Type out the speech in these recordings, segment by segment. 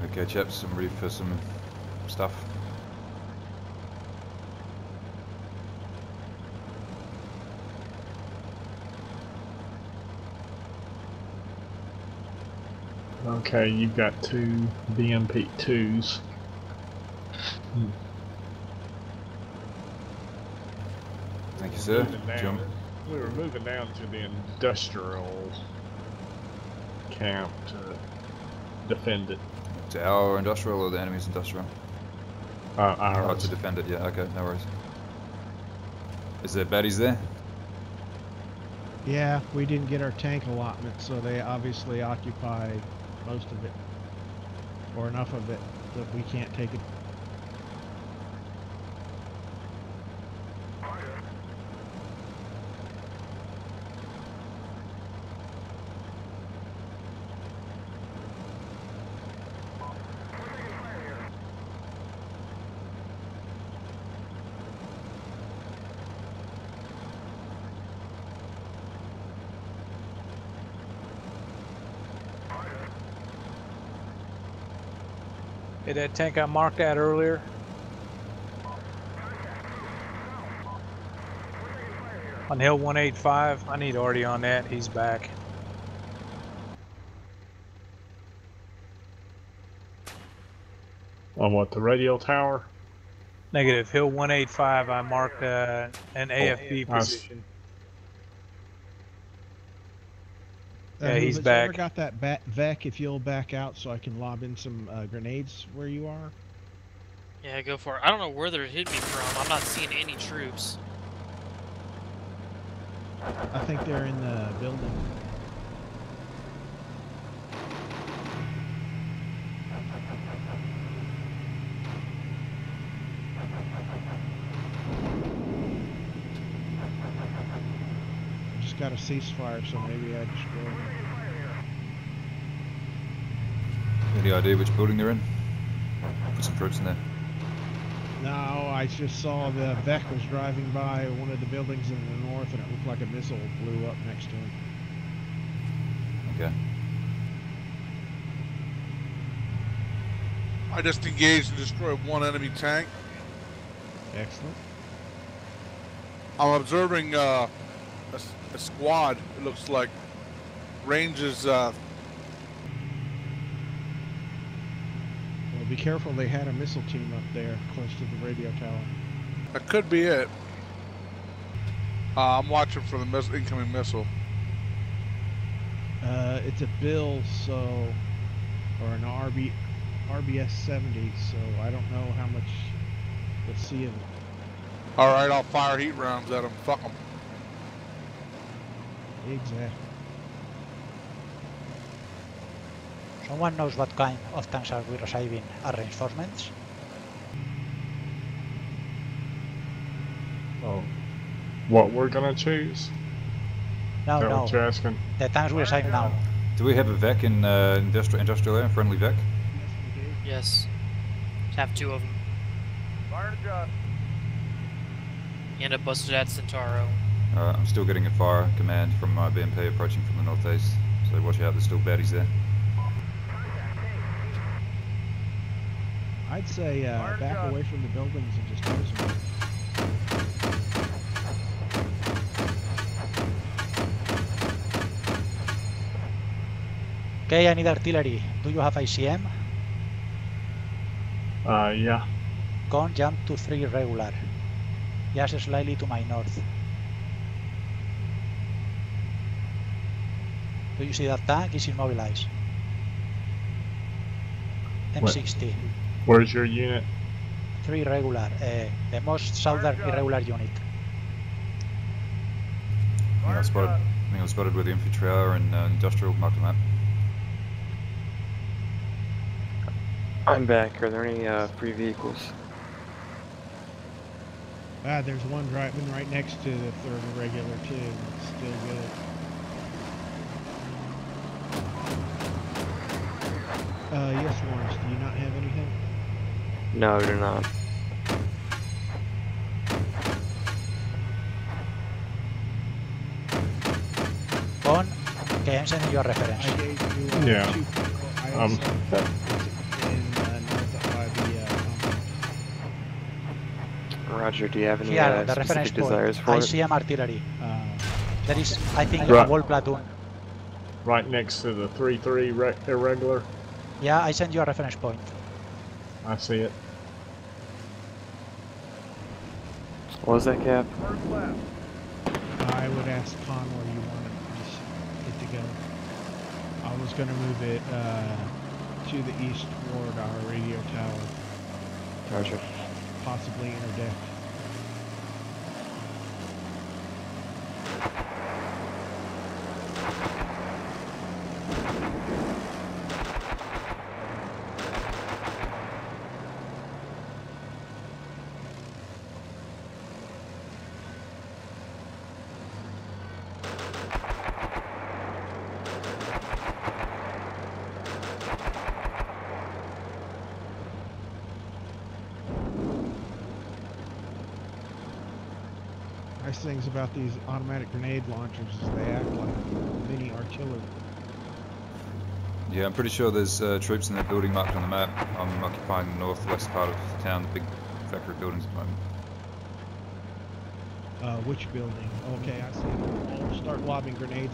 Okay, chaps, I'm ready for some stuff. Okay, you've got 2 BMP2s. Thank you, sir. Jump. We were moving down to the industrial camp to defend it. To our industrial or the enemy's industrial? Ours. Oh, to defend it, yeah, okay, no worries. Is there baddies there? Yeah, we didn't get our tank allotment, so they obviously occupy most of it. Or enough of it that we can't take it. Hey, that tank I marked out earlier. On Hill 185, I need Artie on that. He's back. On what, the radio tower? Negative. Hill 185, I marked an AFB position. Yeah, he's back. Whoever got that Vec, if you'll back out so I can lob in some grenades where you are. Yeah, go for it. I don't know where they're hitting me from. I'm not seeing any troops. I think they're in the building. Just got a ceasefire, so maybe I destroyed it. Any idea which building they're in? Put some troops in there. No, I just saw the Vec was driving by one of the buildings in the north, and it looked like a missile blew up next to him. Okay. I just engaged and destroyed one enemy tank. Excellent. I'm observing a squad, it looks like. Range is... Well, be careful, they had a missile team up there close to the radio tower. That could be it. I'm watching for the incoming missile. It's a Bill, so... or an RBS 70, so I don't know how much we'll see of it. Alright, I'll fire heat rounds at them. Fuck them. Exactly. Someone knows what kind of tanks are we receiving as reinforcements? Oh. What we're gonna choose? No, Is that no. what you're asking? The tanks we're receiving now. Do we have a VEC in industrial area, friendly VEC? Yes. Have 2 of them. End up busted at Centauro. I'm still getting a fire command from my BMP approaching from the northeast, so watch out, there's still baddies there. I'd say back away from the buildings and just use them. Okay, I need artillery. Do you have ICM? Yeah. Con jump to 3 regular. Just slightly to my north. Do you see that tank is immobilized? M60. Where's your unit? 3 regular. The most southern irregular unit. I think I spotted where the infantry are in industrial, marked the map. I'm back. Are there any free vehicles? There's one driving right next to the 3rd irregular too. It's still good. Yes, Lawrence, do you not have anything? No, I do not. Con, okay, I'm sending you a reference. I gave you Yeah. two, Roger. Do you have any Here, the reference specific point. desires for it? ICM artillery. There is, I think, Right. a whole platoon. Right next to the 3-3 irregular. Yeah, I send you a reference point. I see it. What was that, Cap? I would ask Con where you wanted it to go. I was going to move it to the east toward our radio tower. Roger. Possibly interdict. Nice things about these automatic grenade launchers is they act like mini artillery. Yeah, I'm pretty sure there's troops in that building marked on the map. I'm occupying the northwest part of town, the big factory buildings at the moment. Which building? Okay, I see. I'll start lobbing grenades.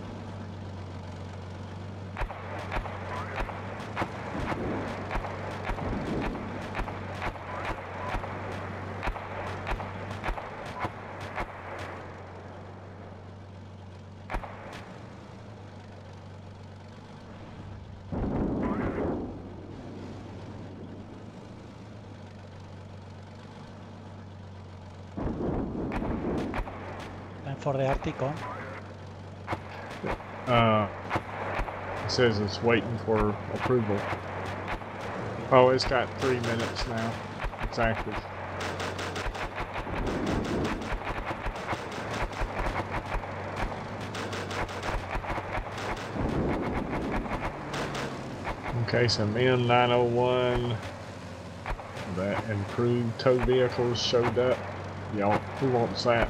And for the Articon, It says it's waiting for approval. Oh, it's got 3 minutes now. It's active. Okay, some N901 that improved tow vehicles showed up. Y'all, who wants that?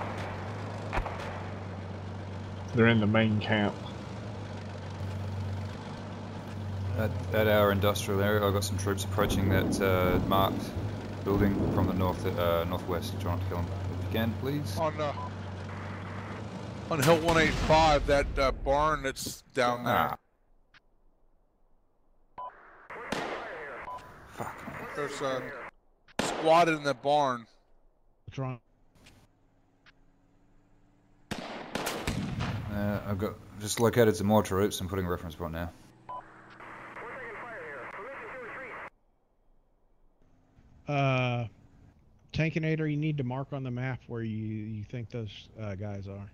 They're in the main camp. At our industrial area, I've got some troops approaching that marked building from the northwest, trying to kill them. If you can, please. On Hill 185, that barn that's down there. Fuck me. There's a squad in the barn. What's wrong? I've got just located some more troops. I'm putting a reference point now. Tankinator, you need to mark on the map where you think those guys are.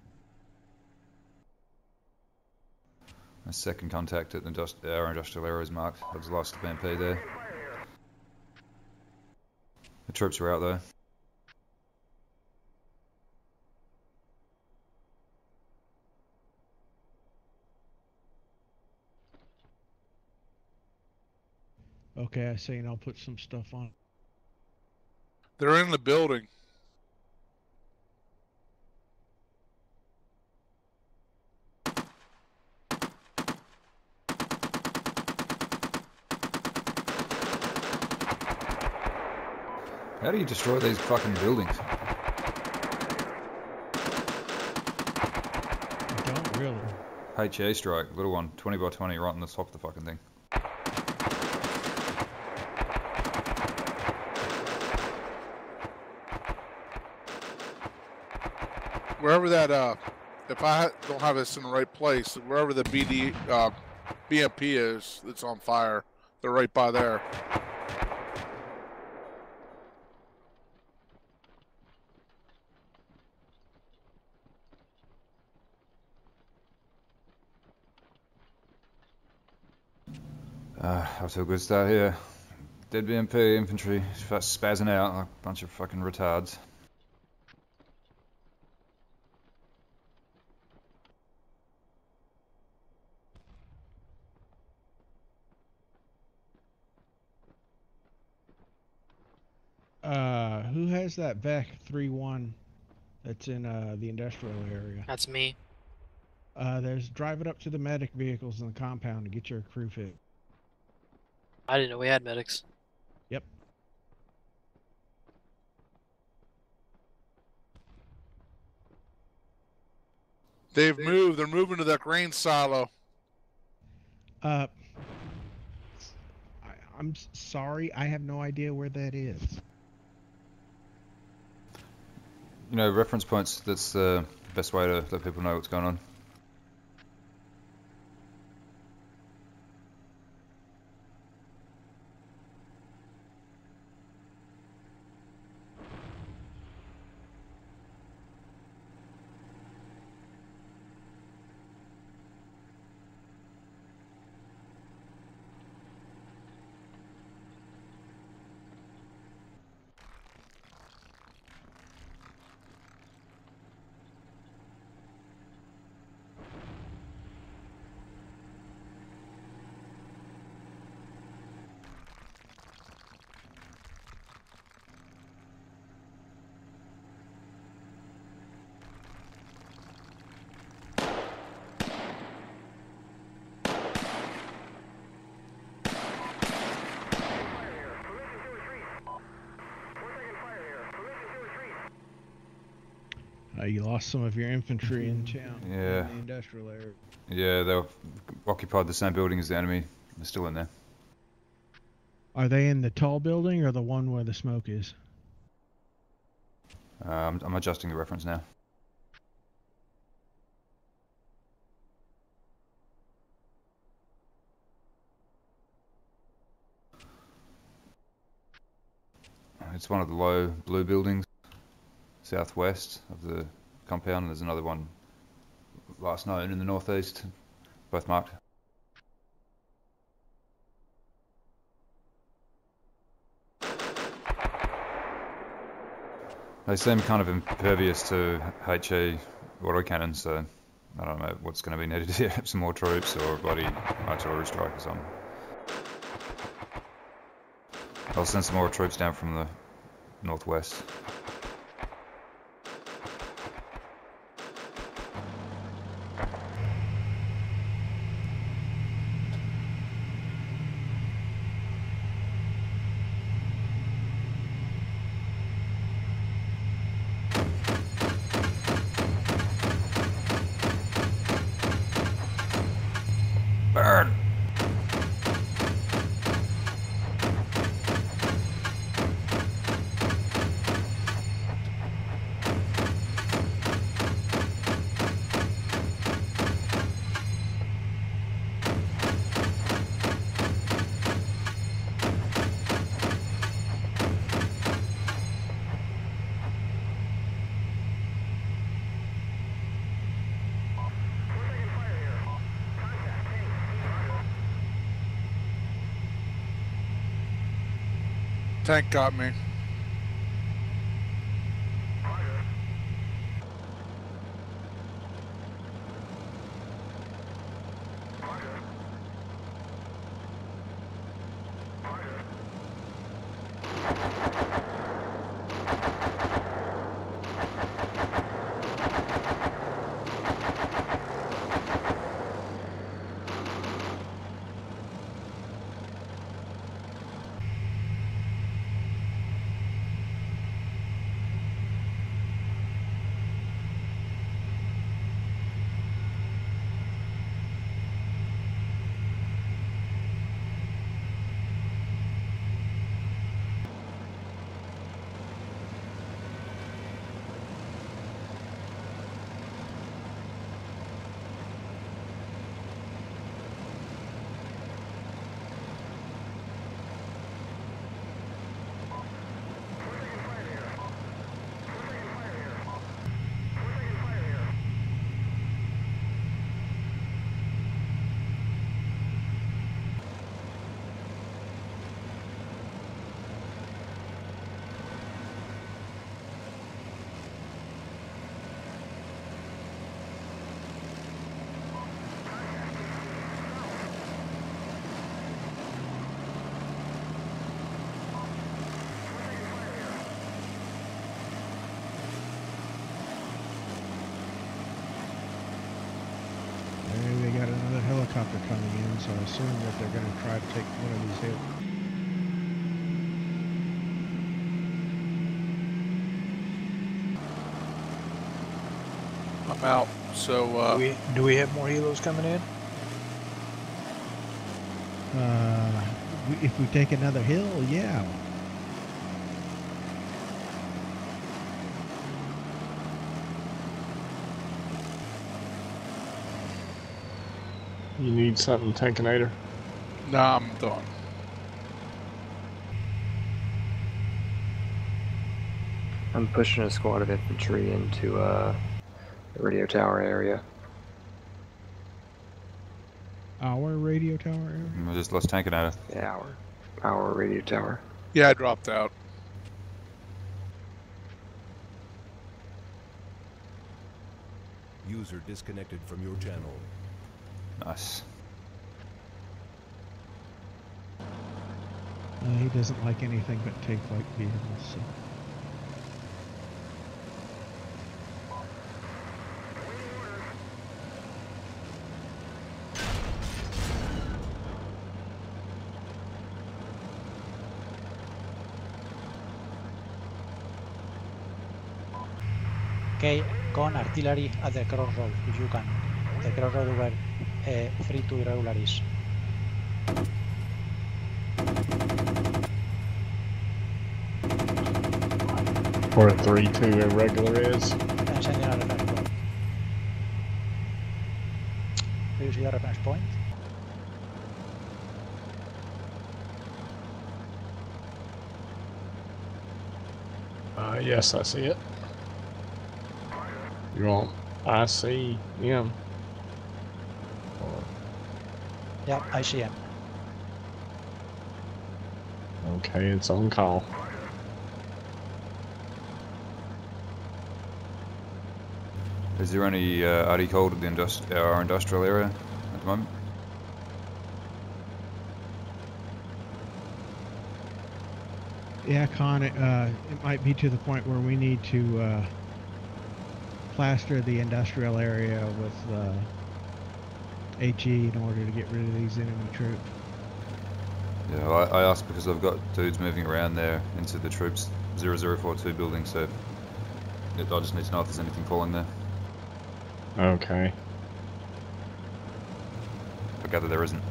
My second contact at our industrial area is marked. I was lost to BMP there. The troops are out though. Okay, I see, and I'll put some stuff on. They're in the building. How do you destroy these fucking buildings? I don't really. HA strike, little one, 20 by 20, right on the top of the fucking thing. Wherever that, if I don't have this in the right place, wherever the BMP is that's on fire, they're right by there. Off to a good start here. Dead BMP infantry, spazzing out like a bunch of fucking retards. Who has that VEC 3-1 that's in the industrial area? That's me. Drive it up to the medic vehicles in the compound to get your crew fit. I didn't know we had medics. Yep. They've moved. They're moving to that grain silo. I'm sorry, I have no idea where that is. You know, reference points, that's the best way to let people know what's going on. You lost some of your infantry in town. Yeah. In the industrial area. Yeah, they occupied the same building as the enemy. They're still in there. Are they in the tall building or the one where the smoke is? I'm adjusting the reference now. It's one of the low blue buildings, southwest of the compound. There's another one last known in the northeast, both marked. They seem kind of impervious to HE autocannon, so I don't know what's going to be needed here. Some more troops or a bloody artillery strike or something. I'll send some more troops down from the northwest. Burn! Tank got me. They got another helicopter coming in, so I assume that they're going to try to take one of these hits. I'm out. So Do we have more helos coming in? If we take another hill, yeah. You need something, Tankinator? nah, I'm done. I'm pushing a squad of infantry into the radio tower area. Our radio tower area? We just lost Tankinator. Yeah, our radio tower. Yeah, I dropped out. User disconnected from your channel. Nice. He doesn't like anything but take flight vehicles, so. Okay, con artillery at the crossroad, if you can. The crossroad where 3-2 irregular is. Where 3-2 irregular is? And sending a reference point. Do you see the reference point? Yes, I see it. You want ICM? Yeah, I see him. Okay, it's on call. Is there any RD cold at the our industrial area at the moment? Yeah, Con, it might be to the point where we need to plaster the industrial area with HE in order to get rid of these enemy troops. Yeah, I asked because I've got dudes moving around there into the troops 0042 building, so I just need to know if there's anything falling there. Okay. I gather there isn't.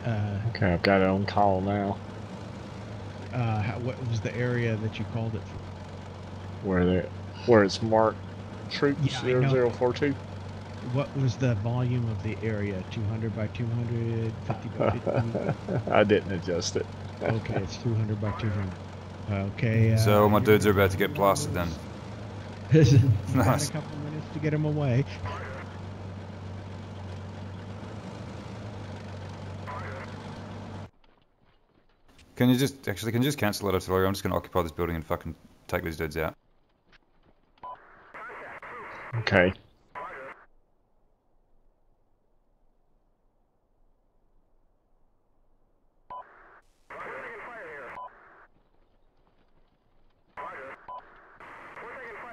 Okay, I've got it on call now. What was the area that you called it for? Where it's marked troops Yeah, I know. 0042. What was the volume of the area? 200 by 200, 50 by 50? I didn't adjust it. Okay, it's 200 by 200. Okay. So my dudes are about to get plastered then. Got Nice. a couple minutes to get them away. Can you just cancel that artillery? I'm just gonna occupy this building and fucking take these dudes out. Okay.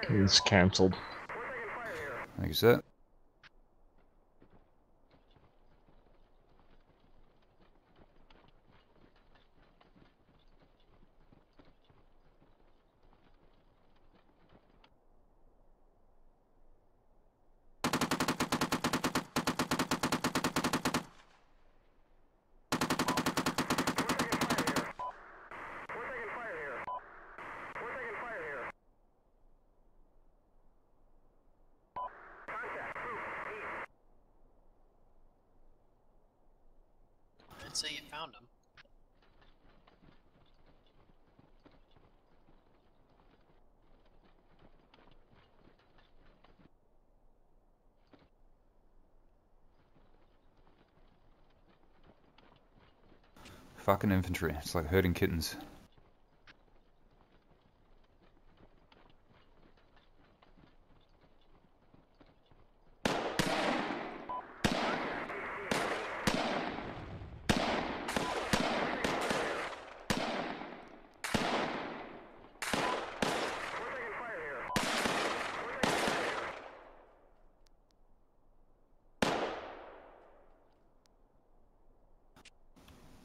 It's cancelled. Thank you, sir. I'd say you found him. Fucking infantry. It's like herding kittens.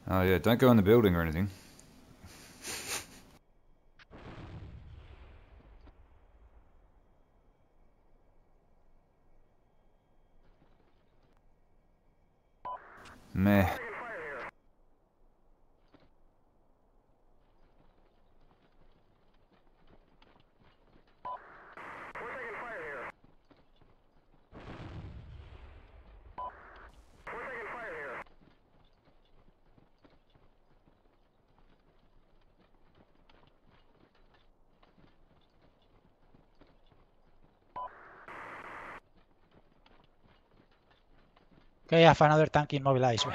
Oh yeah, don't go in the building or anything. Meh. Okay, I have another tank immobilized.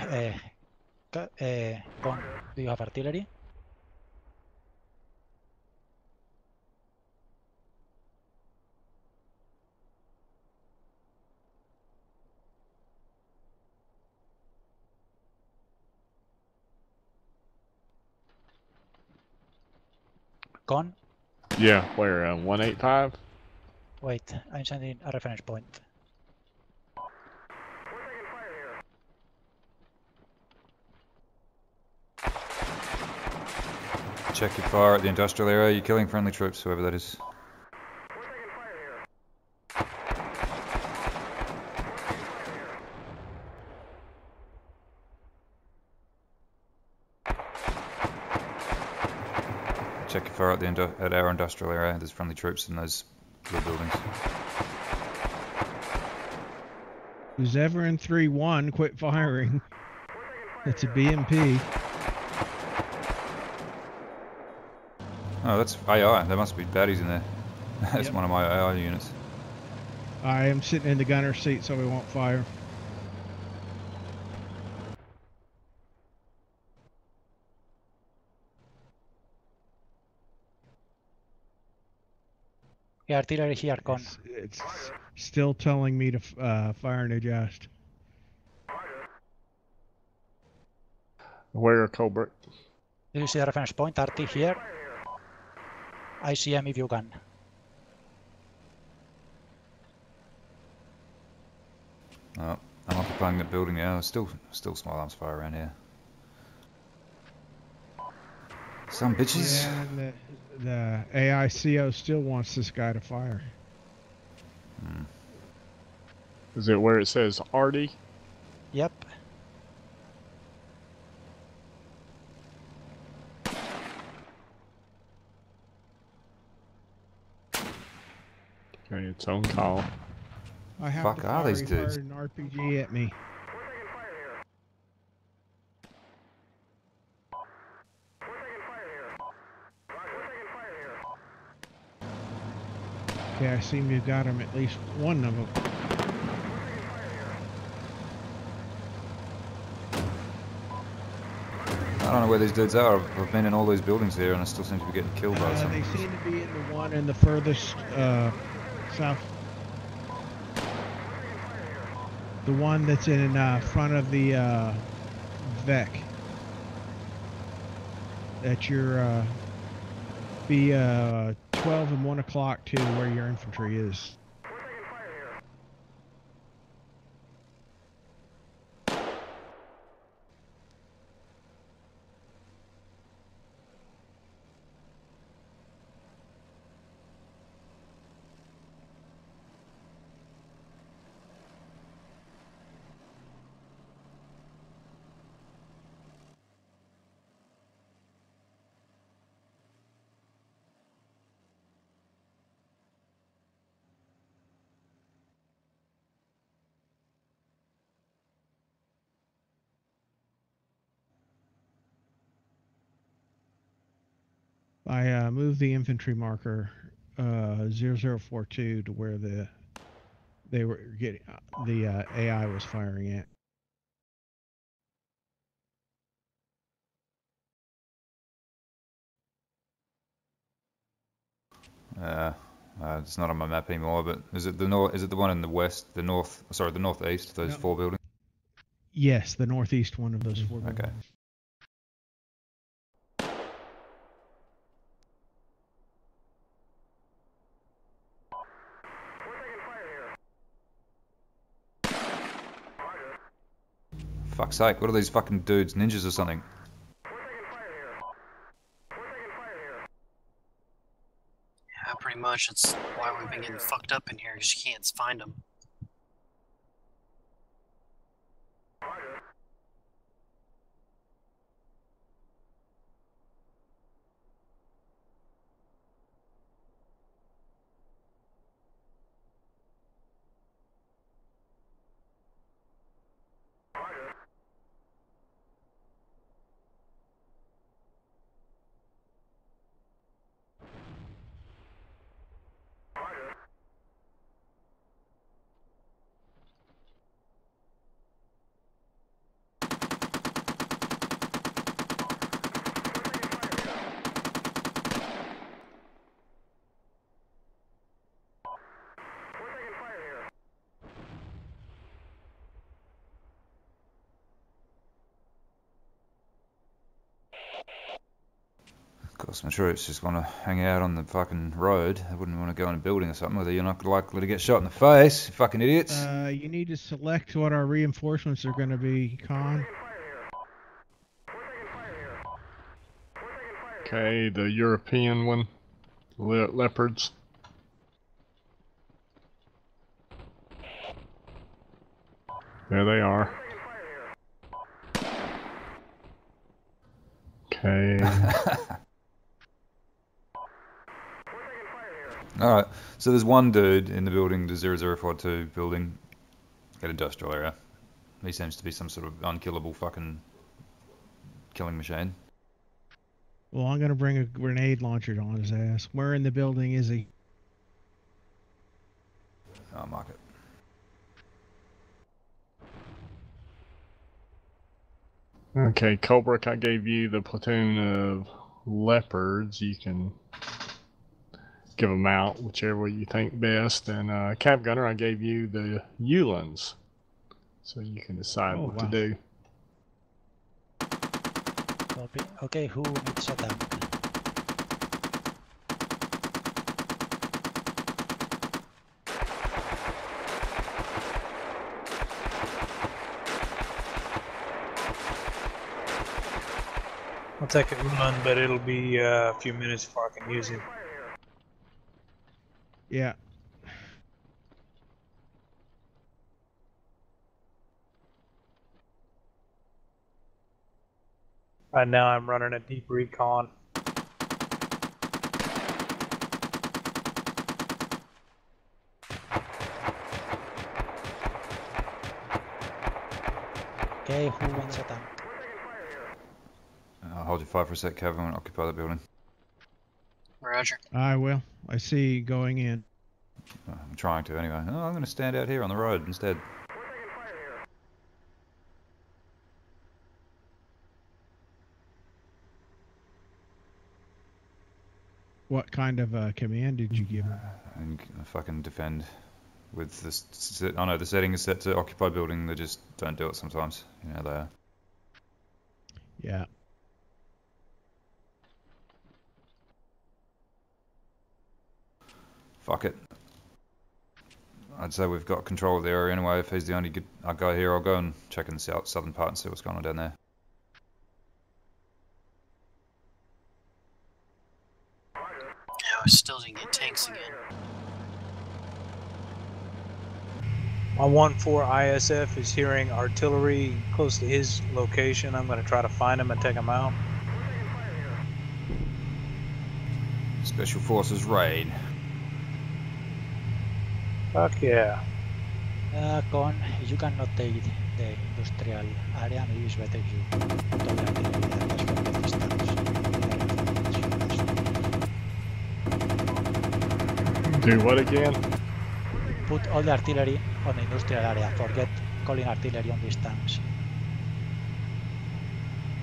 Gon, do you have artillery? Gon? Yeah, where? 185? Wait, I'm sending a reference point. Check your fire at the industrial area. You're killing friendly troops, whoever that is. Check your fire at at our industrial area. There's friendly troops in those blue buildings. Who's ever in 3-1, quit firing. It's a BMP. Oh, that's AI. There must be baddies in there. That's Yep. one of my AI units. I am sitting in the gunner seat, so we won't fire. Yeah, artillery here, Gon. It's still telling me to fire and adjust. Where, Colbert? Do you see the reference point? RT here. ICM if you can. Oh, I'm occupying the building now. Still small arms fire around here. Some bitches. Yeah, and the AICO still wants this guy to fire. Is it where it says Artie? Yep. Okay, its own call. I have Fuck to are fire. these He dudes? fired an RPG at me. Okay, I seem to have got him, at least one of them. I don't know where these dudes are. I've been in all these buildings here and I still seem to be getting killed by They something. seem to be in the one in the furthest south. The one that's in front of the VEC. That's your be 12 and 1 o'clock to where your infantry is. I moved the infantry marker 0042 to where they were getting the AI was firing at. It's not on my map anymore, but is it the north? Is it the one in the west? The north? Sorry, the northeast. Those No. 4 buildings. Yes, the northeast one of those 4 Okay. buildings. Fuck's sake! What are these fucking dudes? Ninjas or something? Yeah, pretty much. That's why we've been getting fucked up in here, because you can't find them. Of course, my troops just want to hang out on the fucking road. They wouldn't want to go in a building or something, whether you're not likely to get shot in the face, you fucking idiots. You need to select what our reinforcements are going to be, Con. Okay, the European one. Leopards. There they are. Okay. Alright, so there's one dude in the building, the 0042 building, at industrial area. He seems to be some sort of unkillable fucking killing machine. Well, I'm going to bring a grenade launcher on his ass. Where in the building is he? I'll mark it. Okay, Colbrook, I gave you the platoon of leopards. You can give them out whichever you think best. And Cap Gunner, I gave you the Uhlans, so you can decide what to do. Okay, who needs a tank? I'll take a run, but it'll be a few minutes before I can use it. Yeah. Right now I'm running a deep recon. Okay, who wants a tank? I'll hold your fire for a sec, Kevin, and occupy the building. Roger. I will. I see you going in. I'm trying to anyway. Oh, I'm going to stand out here on the road instead. What kind of command did you give him? And fucking defend with this. I know the setting is set to occupy building. They just don't do it sometimes. You know they are. Yeah. Fuck it. I'd say we've got control of the area anyway. If he's the only good guy here, I'll go and check in the southern part and see what's going on down there. Yeah, we still didn't get tanks again. My 1-4 ISF is hearing artillery close to his location. I'm going to try to find him and take him out. Special Forces raid. Fuck yeah. Con, you cannot take the industrial area. Maybe it's better you put all the artillery there. That's what the distance. Do what again? Put all the artillery on the industrial area. Forget calling artillery on these tanks.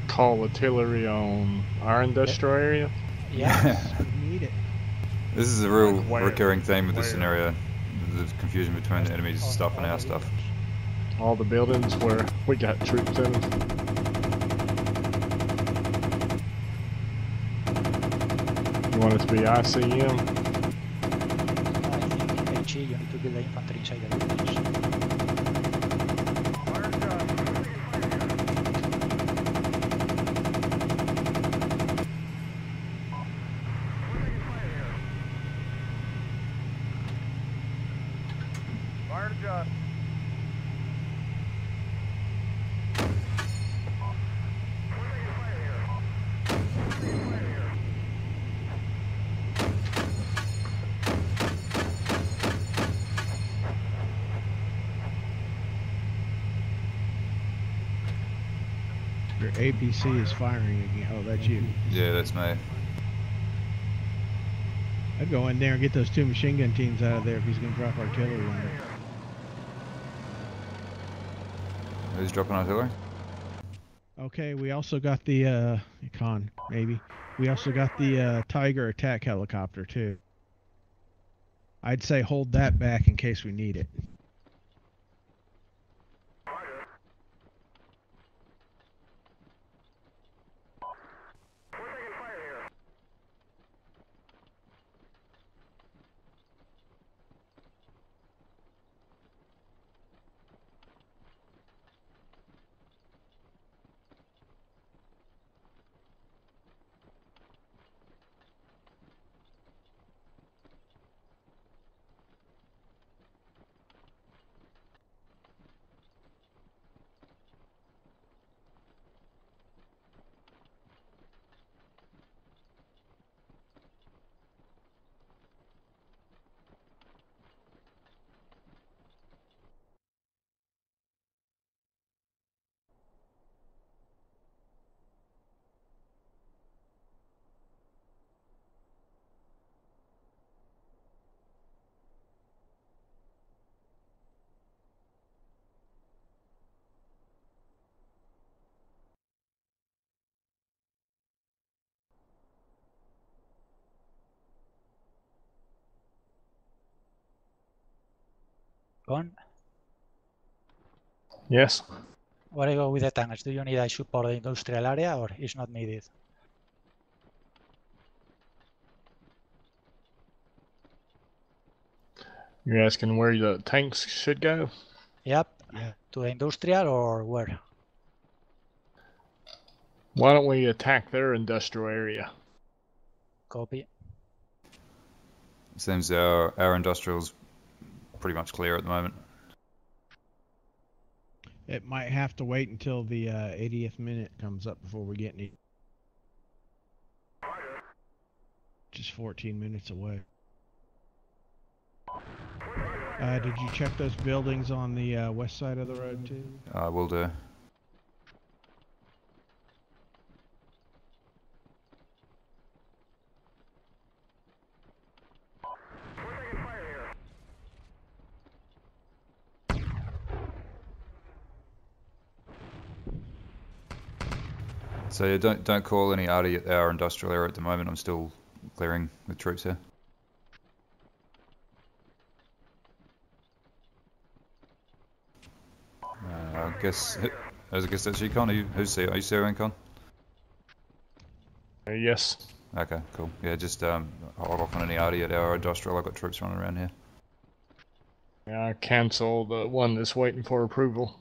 Call artillery on our industrial area? Yeah. We need it. This is a real recurring theme with this scenario. The confusion between the enemy's stuff and our stuff. All the buildings where we got troops in. You want it to be ICM? I think HE, you need to build the infantry inside the buildings. Your APC is firing again. Oh, that's you. Yeah, that's me. I'd go in there and get those two machine gun teams out of there if he's going to drop artillery on it. Who's dropping artillery? Okay, we also got the, Con, maybe. We also got the Tiger attack helicopter, too. I'd say hold that back in case we need it. Gone? Yes. What do I go with the tanks? Do you need I support the industrial area or is not needed? You're asking where the tanks should go? Yep. Yeah. To the industrial or where? Why don't we attack their industrial area? Copy. Seems our industrial's pretty much clear at the moment. It might have to wait until the 80th minute comes up before we get any. Just 14 minutes away. Did you check those buildings on the west side of the road too? Will do. So yeah, don't call any arty at our industrial area at the moment. I'm still clearing with troops here. I guess that's you, Con. Are you COing, Con? Yes. Okay, cool. Yeah, just hold off on any arty at our industrial. I've got troops running around here. Yeah, I cancel the one that's waiting for approval.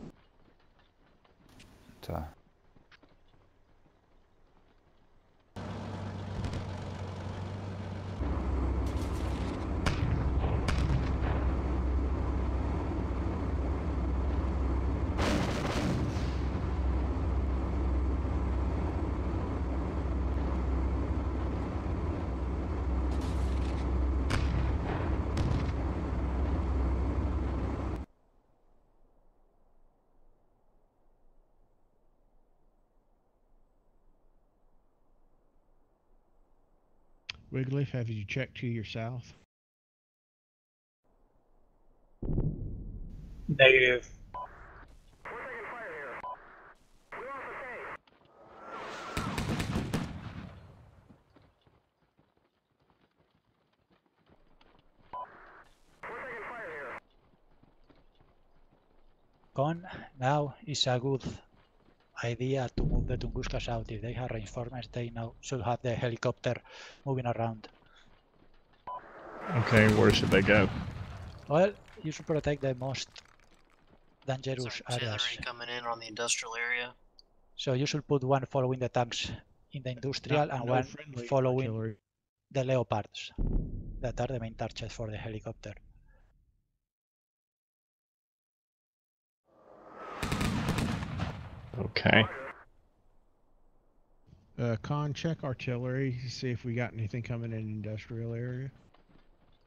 Wigglyf, have you checked to your south? Negative. Gone. Now is a good idea to move the Tunguska out. If they have reinforcements, they now should have the helicopter moving around. Okay, where should they go? Well, you should protect the most dangerous Artillery areas. coming in on the industrial area. So you should put one following the tanks in the industrial and one following artillery. the Leopards that are the main targets for the helicopter. Okay. Con, check artillery to see if we got anything coming in industrial area.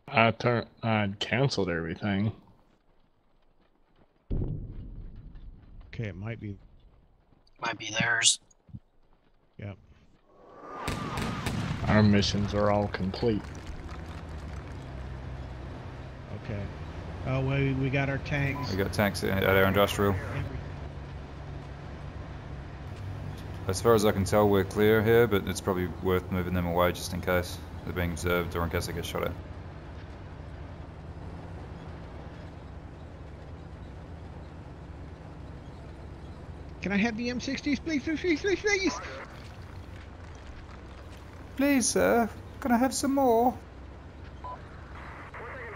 I'd canceled everything. Okay, it might be. Might be theirs. Yep. Our missions are all complete. Okay. Oh, we got our tanks. We got tanks at our industrial. As far as I can tell, we're clear here, but it's probably worth moving them away just in case they're being observed or in case they get shot at. Can I have the M60s, please, please, please, please? Please, sir. Can I have some more?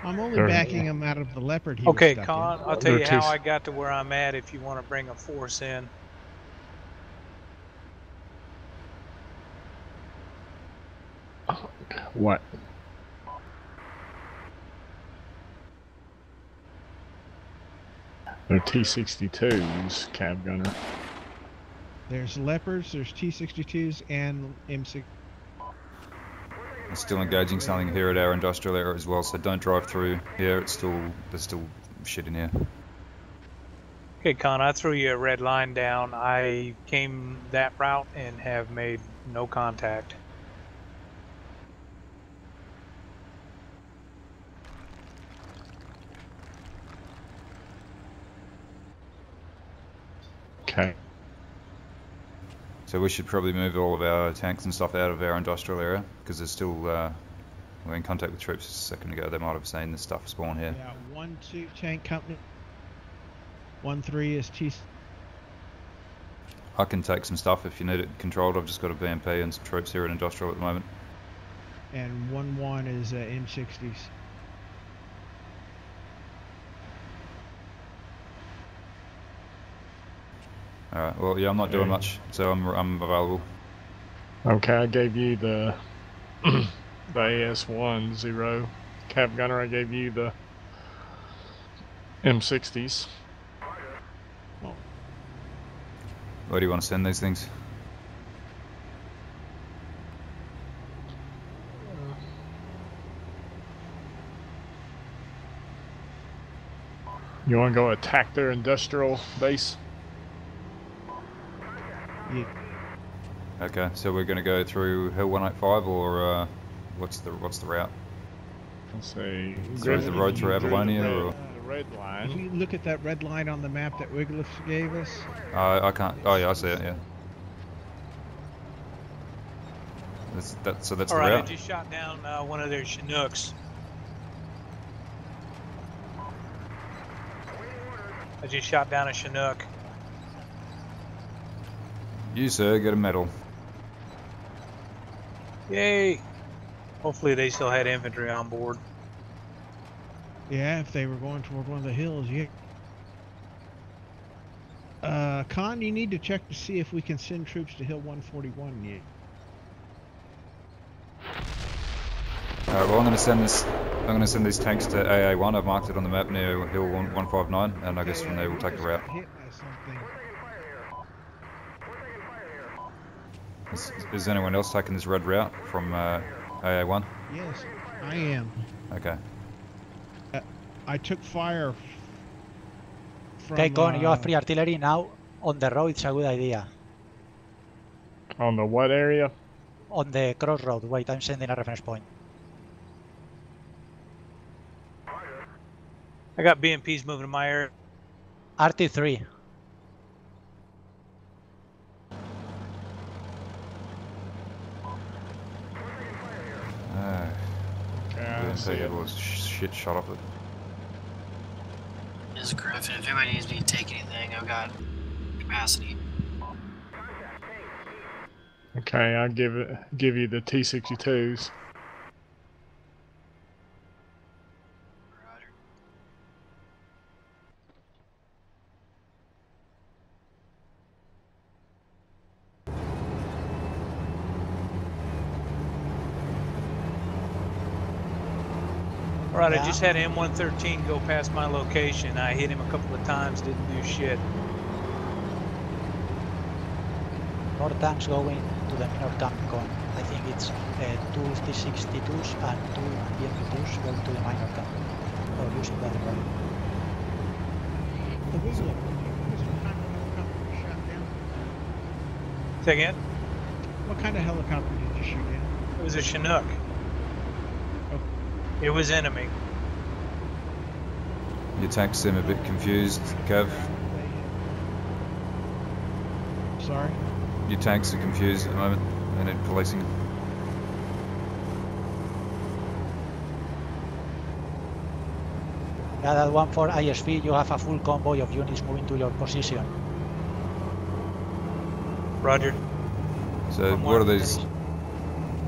I'm only backing him out of the Leopard he Okay, was stuck Con, in. I'll tell you how I got to where I'm at if you want to bring a force in. What? They're T-62s, Cav Gunner. There's Leopards, there's T-62s, and M6. We're still engaging something here at our industrial area as well, so don't drive through here. There's still shit in here. Okay, Con, I threw you a red line down. I came that route and have made no contact. Okay. So we should probably move all of our tanks and stuff out of our industrial area because there's still We were in contact with troops just a second ago. They might have seen this stuff spawn here. Yeah, 1-2 tank company. 1-3 is T. I can take some stuff if you need it controlled. I've just got a BMP and some troops here at Industrial at the moment. And 1-1 is M60s. Alright, well, yeah, I'm not doing much, so I'm available. Okay, I gave you the the AS-10. Cap Gunner, I gave you the M60s. Where do you want to send these things? You want to go attack their industrial base? Yeah. Okay, so we're going to go through Hill 185, or what's the route? Let's see. Through the road through Avalonia, or? The red line. If you look at that red line on the map that Wiglif gave us. I can't. Oh yeah, I see it. Yeah. So that's All the right, route. I just shot down one of their Chinooks. I just shot down a Chinook. You sir, get a medal. Yay! Hopefully they still had infantry on board. Yeah, if they were going toward one of the hills, yeah. Khan, you need to check to see if we can send troops to Hill 141 yet. Alright, well I'm going to send these tanks to AA1. I've marked it on the map near Hill 159, and I guess from there we'll take the route. Hit by something. Is anyone else taking this red route from AA1? Yes, I am. Okay. I took fire from... Okay, Con, you have free artillery now. On the road, it's a good idea. On the what area? On the crossroad. Wait, I'm sending a reference point. I got BMPs moving to my area. RT3. It was shit shot off it. This is Griffin. If anybody needs me to take anything, I've got capacity. Okay, I'll give you the T-62s. Alright, I just had M113 go past my location. I hit him a couple of times, didn't do shit. More tanks going to the minor camp Con. I think it's 2 T-62s and 2 BMP-2s going to the minor camp. Or using that road. The Wiglif, what kind of helicopter you shot down? Say again? What kind of helicopter did you shoot down? It was a Chinook. It was enemy. Your tanks seem a bit confused, Kev. Sorry? Your tanks are confused at the moment. They need policing. Yeah, that one for ISV, you have a full convoy of units moving to your position. Roger. So what are these?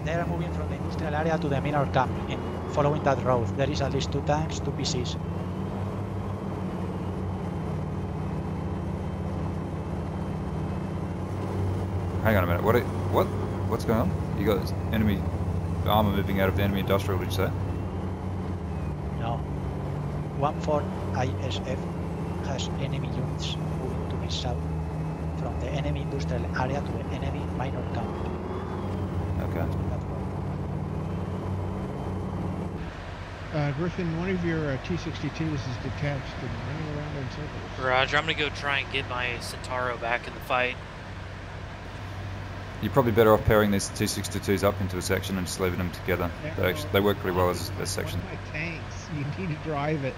They are moving from the industrial area to the minor camp, following that road. There is at least 2 tanks, 2 PCs. Hang on a minute. What's going on? You got enemy armor moving out of the enemy industrial, did you say? No. 1-4 ISF has enemy units moving to the south from the enemy industrial area to the enemy minor camp. Okay. Griffin, one of your T-62s is detached and running around in circles. Roger, I'm gonna go try and get my Centauro back in the fight. You're probably better off pairing these T-62s up into a section and just leaving them together. They work pretty well as a section. One of my tanks, you need to drive it.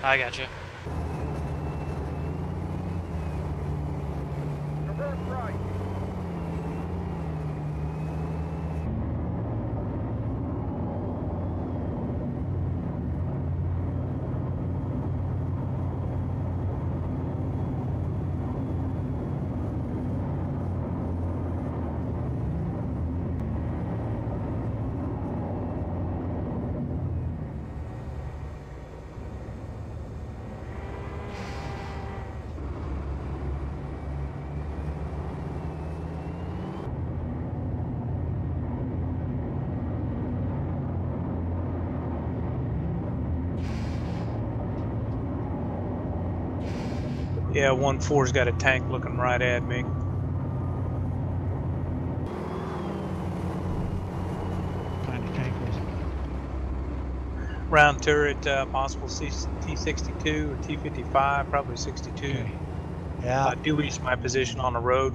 I got you. Yeah, 1-4's got a tank looking right at me. What kind of tank was it? Round turret, possible T-62 or T-55, probably 62. Okay. Yeah, Due east my position on the road.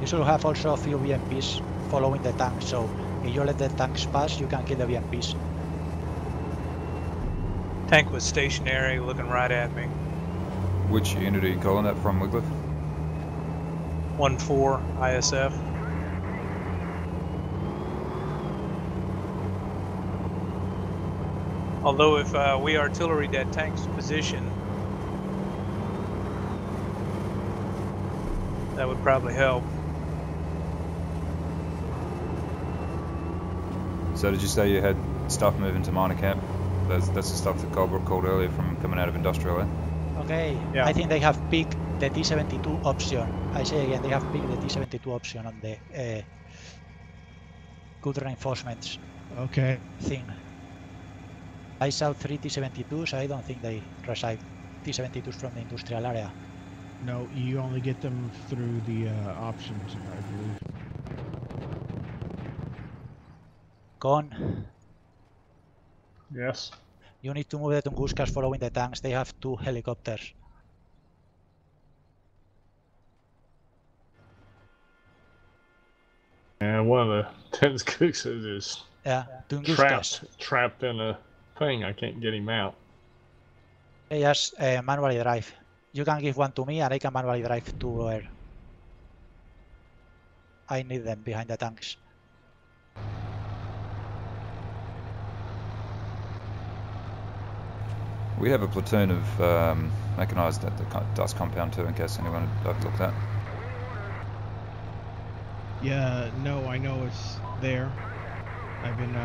you should have also a few BMPs following the tanks, so if you let the tanks pass, you can kill the BMPs. Tank was stationary, looking right at me. Which unit are you calling that from, Wycliffe? 1-4 ISF. Although if we artillery that tank's position, that would probably help. So did you say you had stuff moving to minor camp? That's the stuff that Colbrook called earlier from coming out of industrial, eh? Okay, Yeah. I think they have picked the T-72 option. I say again, they have picked the T-72 option on the good reinforcements Okay. thing. I saw 3 T-72s, I don't think they receive T-72s from the industrial area. No, you only get them through the options, I believe. Con, Yes. you need to move the Tunguskas following the tanks. They have 2 helicopters. And one of the Tenscooks is Yeah, Tunguskas. trapped in a thing. I can't get him out. They just manually drive. You can give one to me and I can manually drive to where I need them behind the tanks. We have a platoon of mechanized at the dust compound too, in case anyone would overlook that. Yeah, no, I know it's there. I've been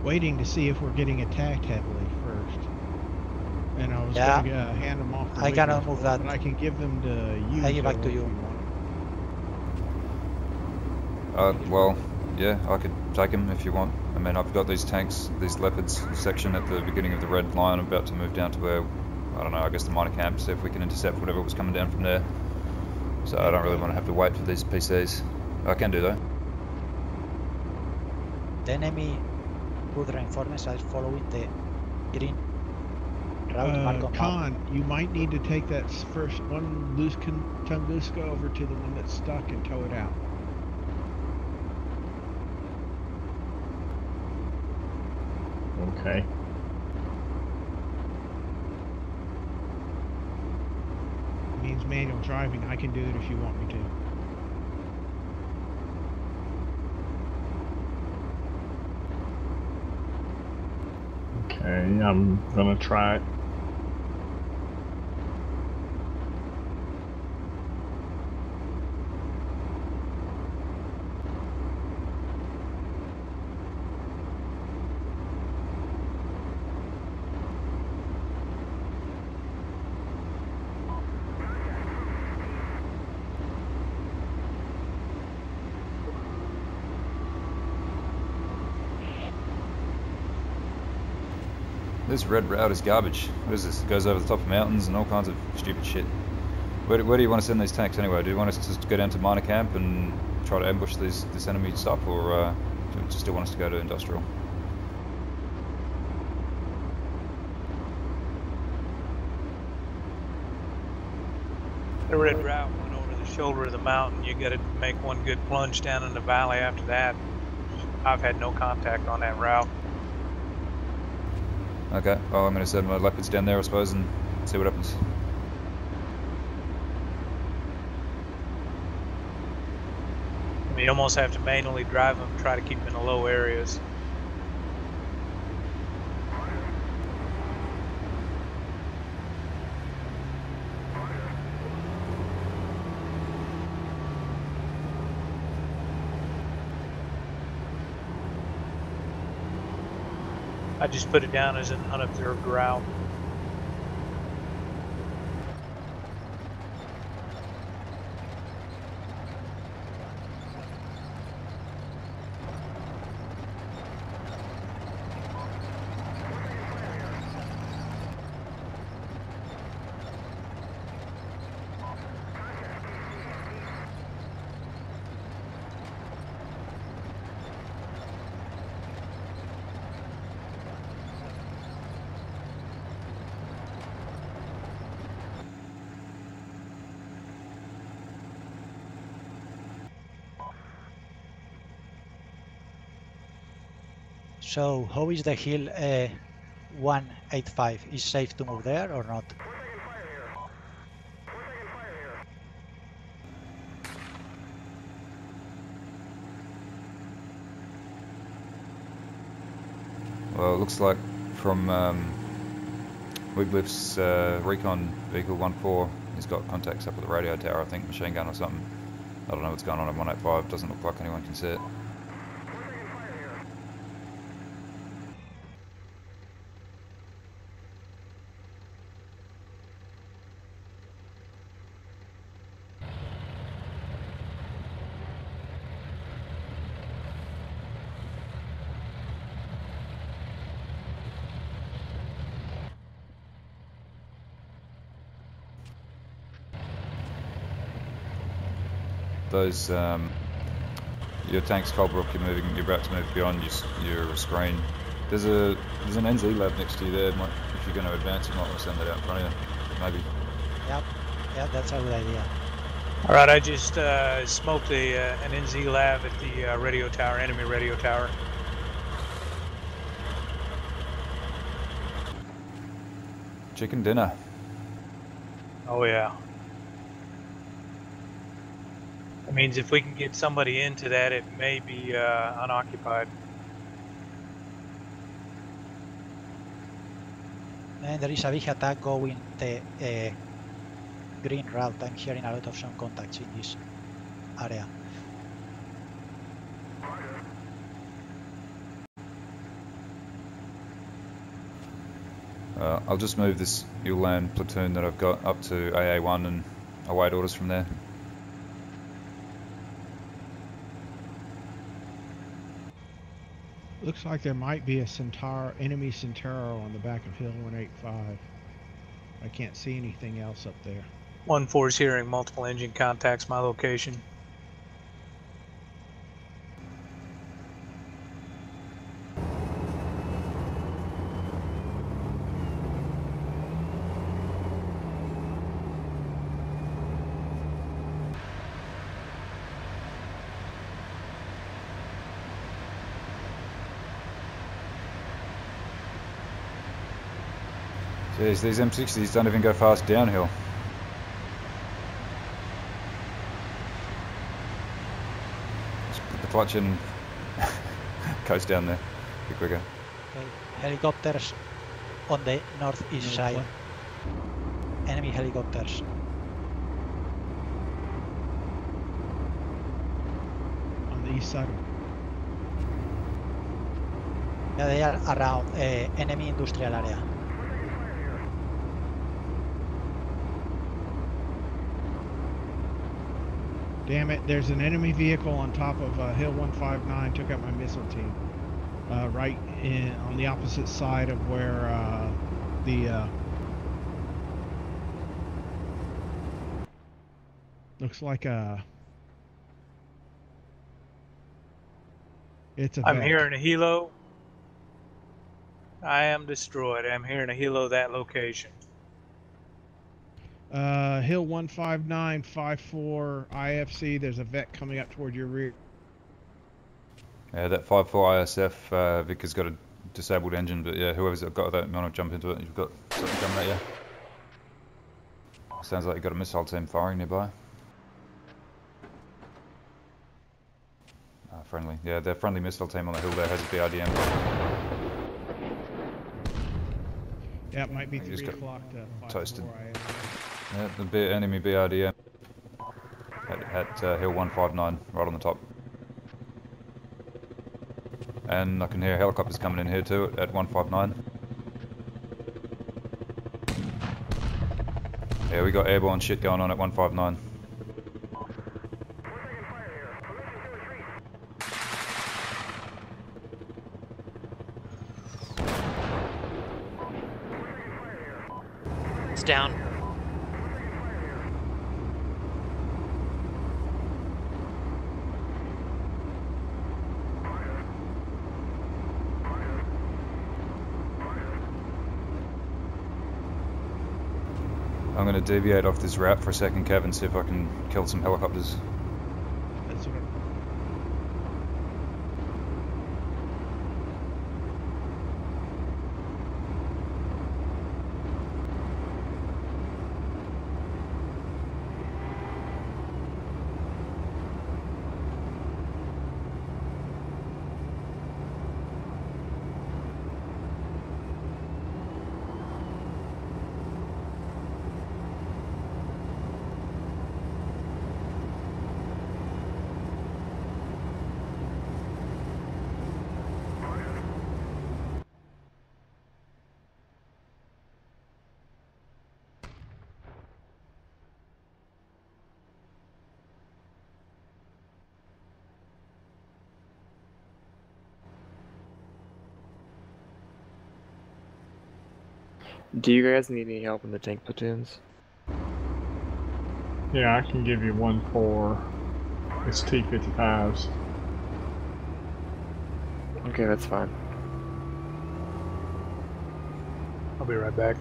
waiting to see if we're getting attacked heavily first. And I was going to hand them off to I cannot Wiggins, move that. but I can give them to you. I give back to if you. want. Well, yeah, I could take them if you want. I mean, I've got these tanks, these Leopards section at the beginning of the red line. I'm about to move down to where, I don't know, I guess the minor camp, see if we can intercept whatever was coming down from there. So I don't really want to have to wait for these PCs. I can do though. The enemy good reinforcements are following the green route marked on map. Khan, you might need to take that first one loose Tunguska over to the one that's stuck and tow it out. Okay. It means manual driving. I can do it if you want me to. Okay, I'm gonna try it. This red route is garbage. What is this? It goes over the top of mountains and all kinds of stupid shit. Where do you want to send these tanks anyway? Do you want us to just go down to minor camp and try to ambush this enemy stuff, or do you still want us to go to industrial? The red route went over the shoulder of the mountain. You got to make one good plunge down in the valley after that. I've had no contact on that route. Okay, well I'm going to send my Leopards down there I suppose and see what happens. I mean, you almost have to manually drive them, try to keep them in the low areas. I just put it down as an unobserved route. So how is the hill 185? Is safe to move there or not? Well, it looks like from Wigliff's recon vehicle 1-4, he's got contacts up at the radio tower, I think, machine gun or something. I don't know what's going on at 185, doesn't look like anyone can see it. Those your tanks, Colebrook, you're about to move beyond your screen. There's an NZ lab next to you there. If you're going to advance, you might want to send that out in front of you, maybe. Yep, yeah, that's a good idea. All right, I just smoked an NZ lab at the radio tower, enemy radio tower. Chicken dinner. Oh yeah. That means if we can get somebody into that, it may be unoccupied. And there is a big attack going the green route. I'm hearing a lot of some contacts in this area. I'll just move this Ulan platoon that I've got up to AA1 and await orders from there. Looks like there might be a enemy Centauro on the back of Hill 185. I can't see anything else up there. 1-4's hearing multiple engine contacts, my location. Jeez, these M60s don't even go fast downhill. Just put the clutch in, coast down there, be quicker. Okay. Helicopters on the northeast side. What? Enemy helicopters. On the east side. Yeah, they are around enemy industrial area. Damn it, there's an enemy vehicle on top of Hill 159, took out my missile team. Right on the opposite side of where looks like it's a I'm vet. hearing a helo. I am destroyed. I'm hearing a helo that location. Hill 15954 IFC, there's a vet coming up toward your rear. Yeah, that 5-4 ISF, Vic has got a disabled engine, but yeah, whoever's got that, you want to jump into it, you've got something coming at you. Sounds like you've got a missile team firing nearby. Friendly. Yeah, their friendly missile team on the hill there has a BRDM. Yeah, it might be You 3 just o'clock to 5-4 toasted. IFC. Yeah, the enemy BRDM at Hill 159, right on the top. And I can hear helicopters coming in here too at 159. Yeah, we got airborne shit going on at 159. It's down. I'm going to deviate off this route for a second, Kev, and see if I can kill some helicopters. That's what Do you guys need any help in the tank platoons? Yeah, I can give you one for it's T-55s. Okay, that's fine. I'll be right back.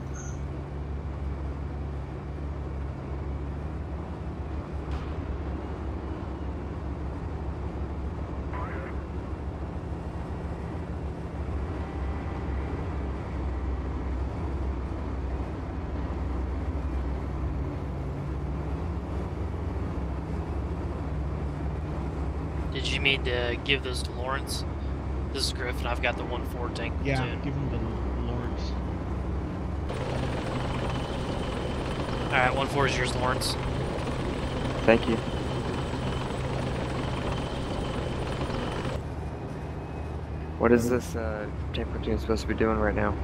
Did you mean to give those to Lawrence? This is Griffin. I've got the 1-4 tank Yeah, platoon. give him the Lawrence. Alright, 1-4 is yours, Lawrence. Thank you. What is this tank platoon supposed to be doing right now?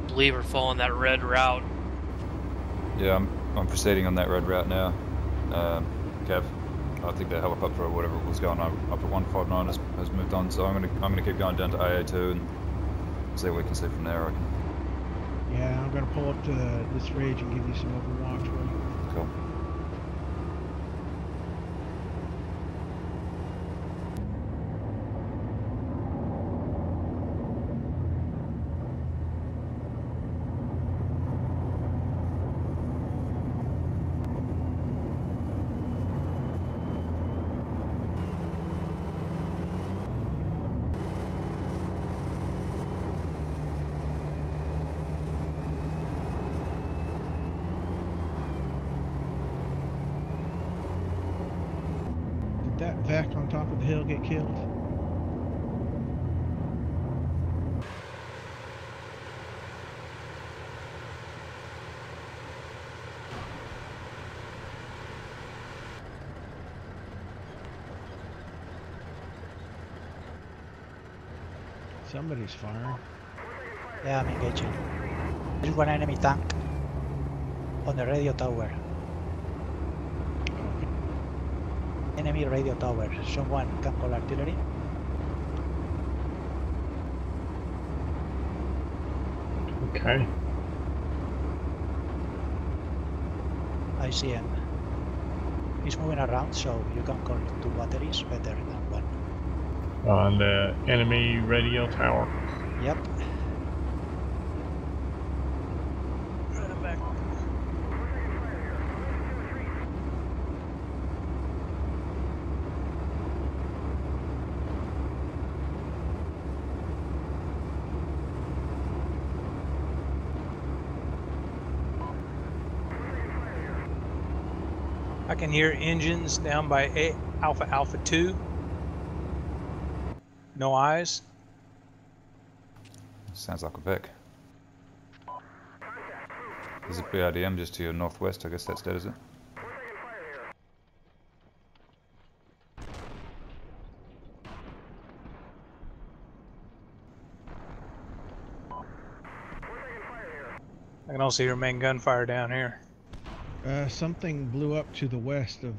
I believe we're following that red route. Yeah, I'm proceeding on that red route now. Cav, I think the helicopter or whatever was going up at 159 has moved on, so I'm gonna keep going down to AA2 and see what we can see from there. I reckon. Yeah, I'm gonna pull up to this ridge and give you some overwatch. Cool. Did that vac on top of the hill get killed? Somebody's firing. Yeah, I'm engaging. There's one enemy tank on the radio tower. Enemy radio tower. Someone can call artillery. Okay. I see him. He's moving around, so you can call 2 batteries better than 1. On the enemy radio tower. Yep. Right back. I can hear engines down by Alpha 2. No eyes. Sounds like a Vic. There's a BRDM just to your northwest. I guess that's dead, is it? I can also hear main gunfire down here. Something blew up to the west of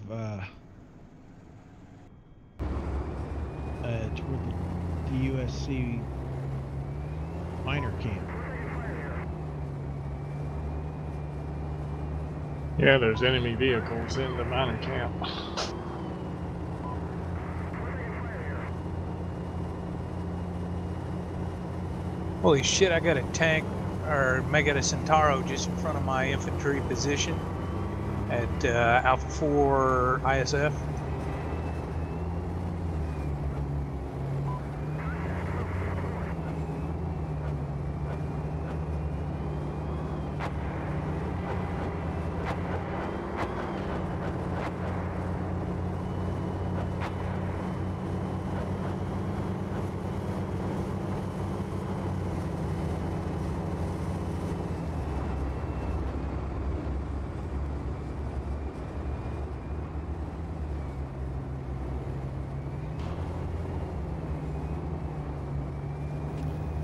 toward the USC miner camp. Yeah, there's enemy vehicles in the miner camp. Holy shit, I got a tank, or I got a Centauro just in front of my infantry position at Alpha 4 ISF.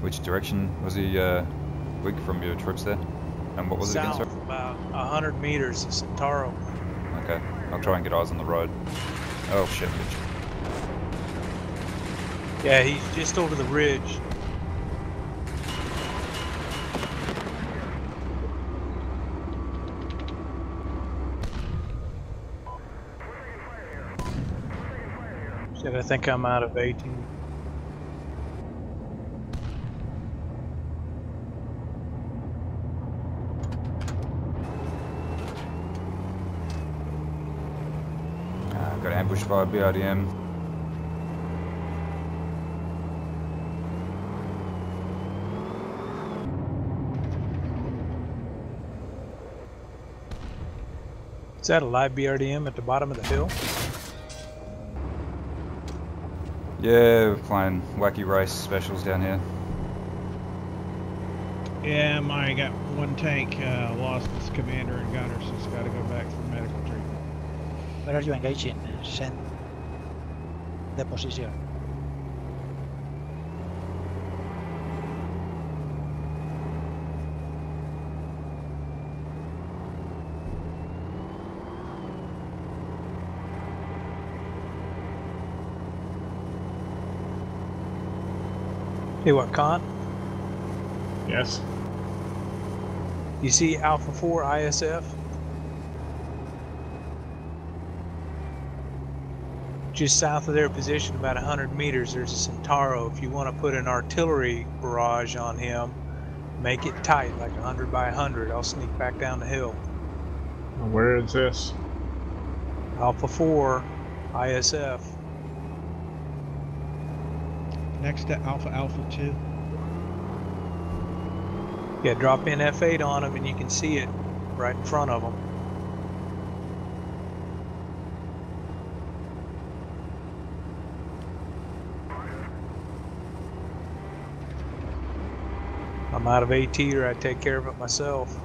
Which direction was he weak from your troops there? And what was it again, South, sir? about 100 meters, Centauro. Okay, I'll try and get eyes on the road. Oh shit, bitch. Yeah, he's just over the ridge. Alright, I think I'm out of 18. Got ambushed by a BRDM. Is that a live BRDM at the bottom of the hill? Yeah, we're playing wacky race specials down here. Yeah, I got one tank lost its commander and gunner, so it's got to go back for medical treatment. Where are you engaging? Send the position. Hey, what, Con? Yes. You see Alpha 4 ISF? Just south of their position, about 100 meters, there's a Centauro. If you want to put an artillery barrage on him, make it tight, like 100 by 100. I'll sneak back down the hill. Where is this? Alpha 4 ISF. Next to Alpha 2. Yeah, drop in F8 on them and you can see it right in front of them. I'm out of AT or I take care of it myself.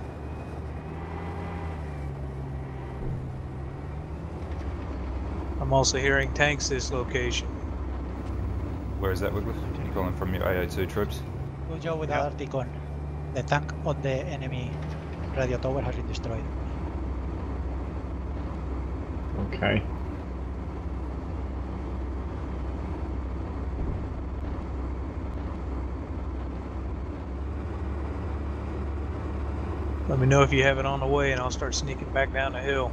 I'm also hearing tanks this location. Where is that, Wiggler? You calling from your AA2 troops? Good job with that Articon. The tank on the enemy radio tower has been destroyed. Okay. Let me know if you have it on the way and I'll start sneaking back down the hill.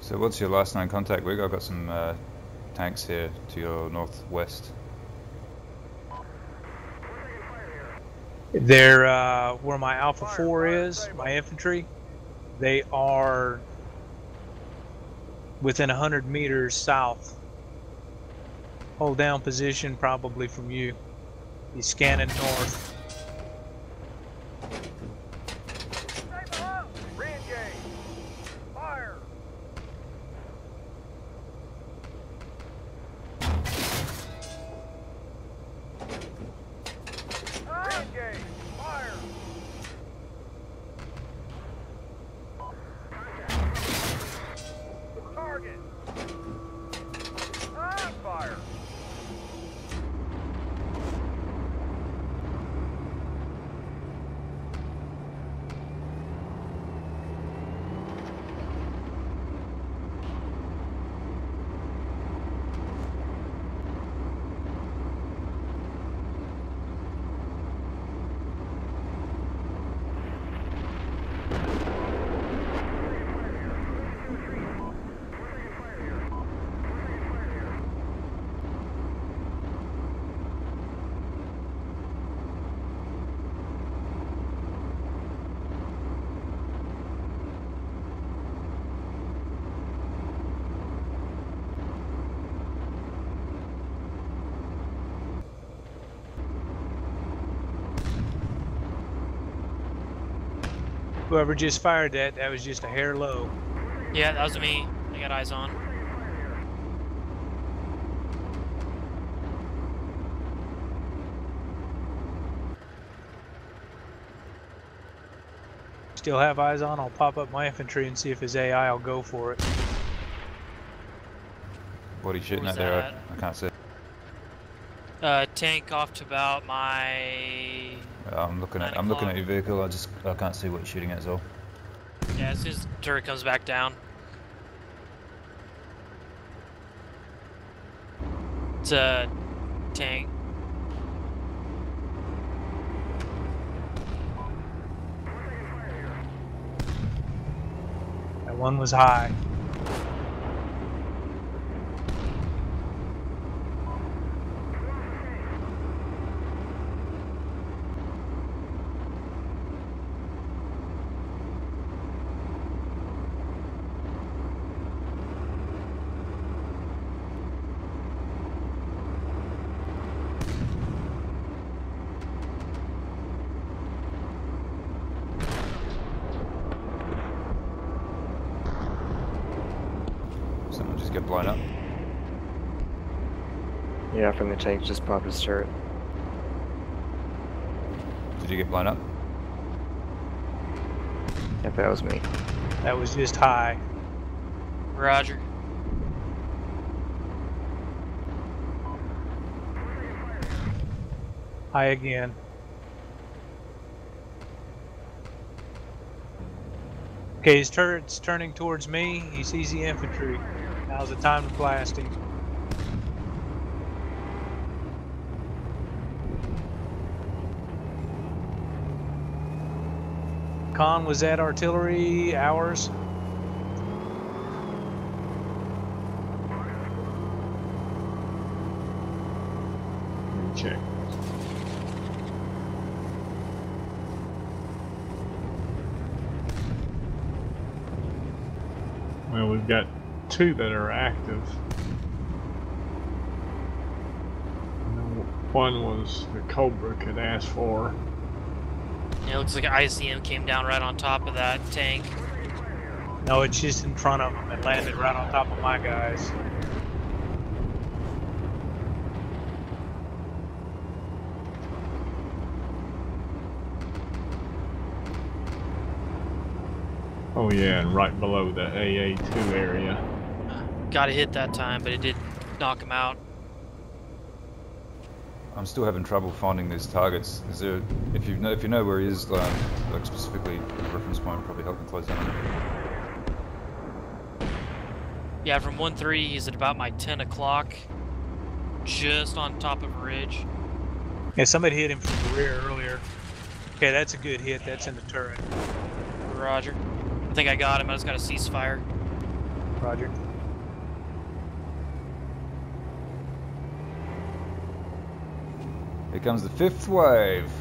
So what's your last known contact, Wig? I've got some tanks here to your northwest. They're where my Alpha 4 is, my infantry. They are within 100 meters south. Hold down position probably from you. He's scanning north. Whoever just fired that was just a hair low. Yeah, that was me. I got eyes on. Still have eyes on, I'll pop up my infantry and see if his AI will go for it. What are you shooting What at was there? that? I can't see. Tank off to about my... I'm looking at your vehicle. I can't see what you're shooting at as well. Yeah, as soon as the turret comes back down. It's tank. That one was high. Someone just get blown up. Yeah, from the tank just popped his turret. Did you get blown up? Yep, that was me. That was just high. Roger. High again. Okay, his turret's turning towards me. He sees the infantry. Now's the time to blast him. Con, was that artillery? Ours? Let me check. Well, we've got 2 that are active. One was the Cobra could ask for. Yeah, it looks like ICM came down right on top of that tank. No, it's just in front of him. It landed right on top of my guys. Oh yeah, and right below the AA2 area. Got a hit that time, but it did knock him out. I'm still having trouble finding these targets. Is there, if you know where he is, like specifically a reference point, probably help me close down. Yeah, from 1-3, he's at about my 10 o'clock, just on top of a ridge. Yeah, somebody hit him from the rear earlier. Okay, that's a good hit. That's in the turret. Roger. I think I got him. I just got a ceasefire. Roger. Here comes the 5th wave.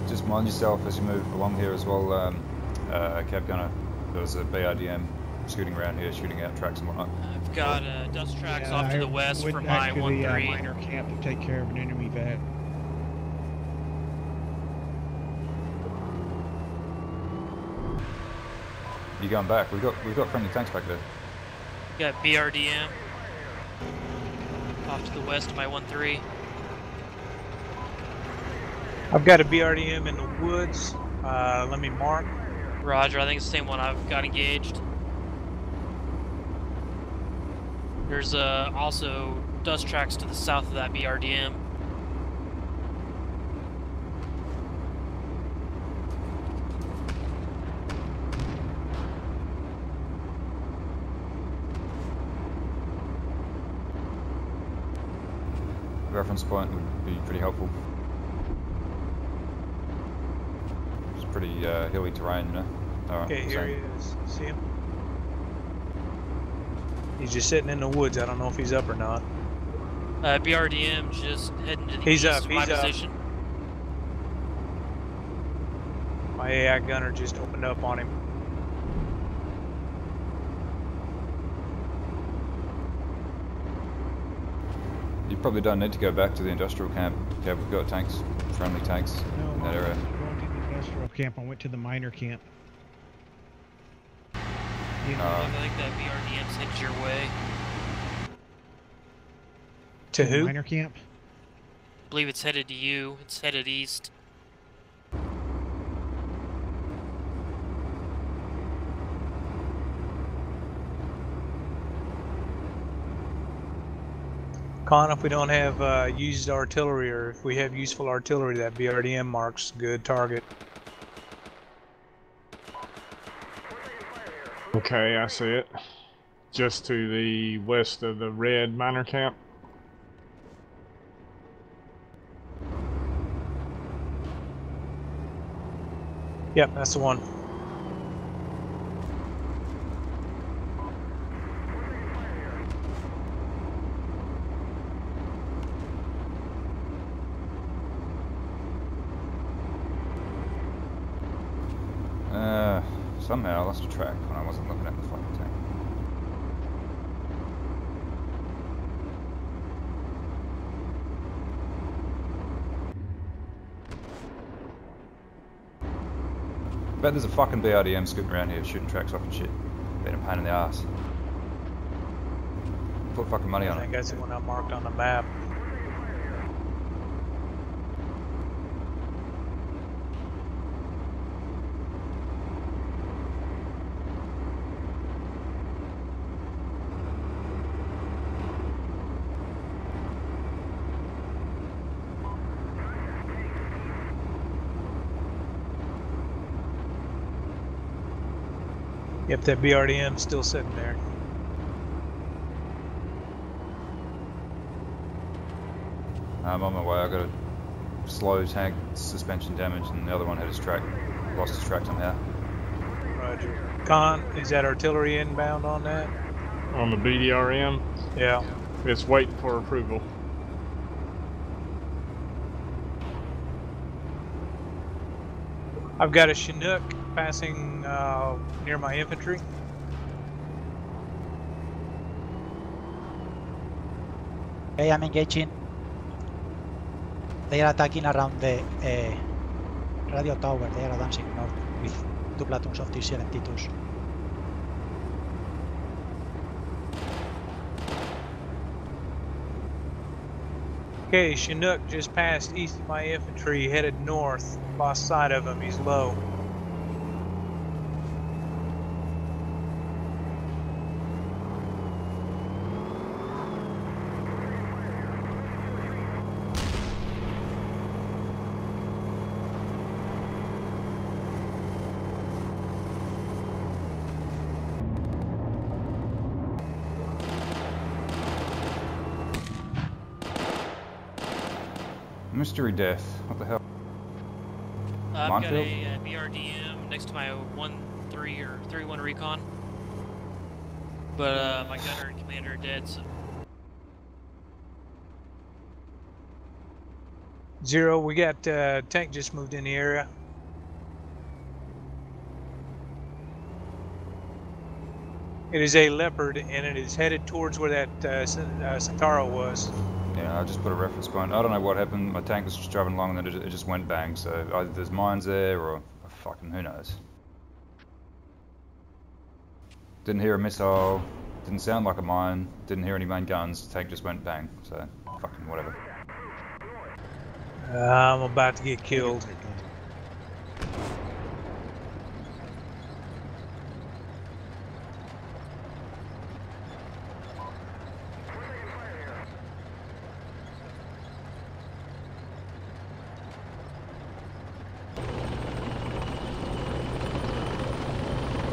Just mind yourself as you move along here as well, Cab Gunner. There's a BRDM scooting around here, shooting out tracks and whatnot. I've got dust tracks off to the west from my 1-3. minor camp to take care of an enemy vet. You going back? We've got friendly tanks back there. Got BRDM off to the west of my 1-3. I've got a BRDM in the woods. Let me mark. Roger, I think it's the same one I've got engaged. There's also dust tracks to the south of that BRDM. Reference point would be pretty helpful. It's pretty hilly terrain, you know. Okay, here he is. See him? He's just sitting in the woods. I don't know if he's up or not. BRDM just heading to the east up, of my he's up. position. My AI gunner just opened up on him. You probably don't need to go back to the industrial camp. Yeah, we've got tanks, friendly tanks in that area. Going to the industrial camp. I went to the minor camp. I think that BRDM's headed your way. To who? Minor camp. I believe it's headed to you. It's headed east. Con, if we don't have used artillery, or if we have useful artillery, that BRDM marks good target. Okay, I see it. Just to the west of the red miner camp. Yep, that's the one. Somehow I lost track when I wasn't looking at the fucking tank. I bet there's a fucking BRDM scooting around here shooting tracks off and shit. Being a pain in the ass. Put fucking money on it. I think that's the one I marked on the map. Yep, that BRDM's still sitting there. I'm on my way. I got a slow tank, suspension damage, and the other one had his track, lost his track somehow. Roger. Con, is that artillery inbound on that? On the BDRM? Yeah. It's waiting for approval. I've got a Chinook passing near my infantry. Okay, I'm engaging. They are attacking around the radio tower. They are advancing north with 2 platoons of T-72s. Okay, Chinook just passed east of my infantry, headed north. Lost sight of him, he's low. Mystery death. What the hell? I've got Minefield? a BRDM next to my 1-3 or 3-1 recon. But my gunner and commander are dead, so... Zero, we got tank just moved in the area. It is a Leopard, and it is headed towards where that Centauro was. Yeah, I just put a reference point. I don't know what happened. My tank was just driving along and then it just went bang. So either there's mines there or fucking who knows. Didn't hear a missile. Didn't sound like a mine. Didn't hear any main guns. Tank just went bang. So fucking whatever. I'm about to get killed.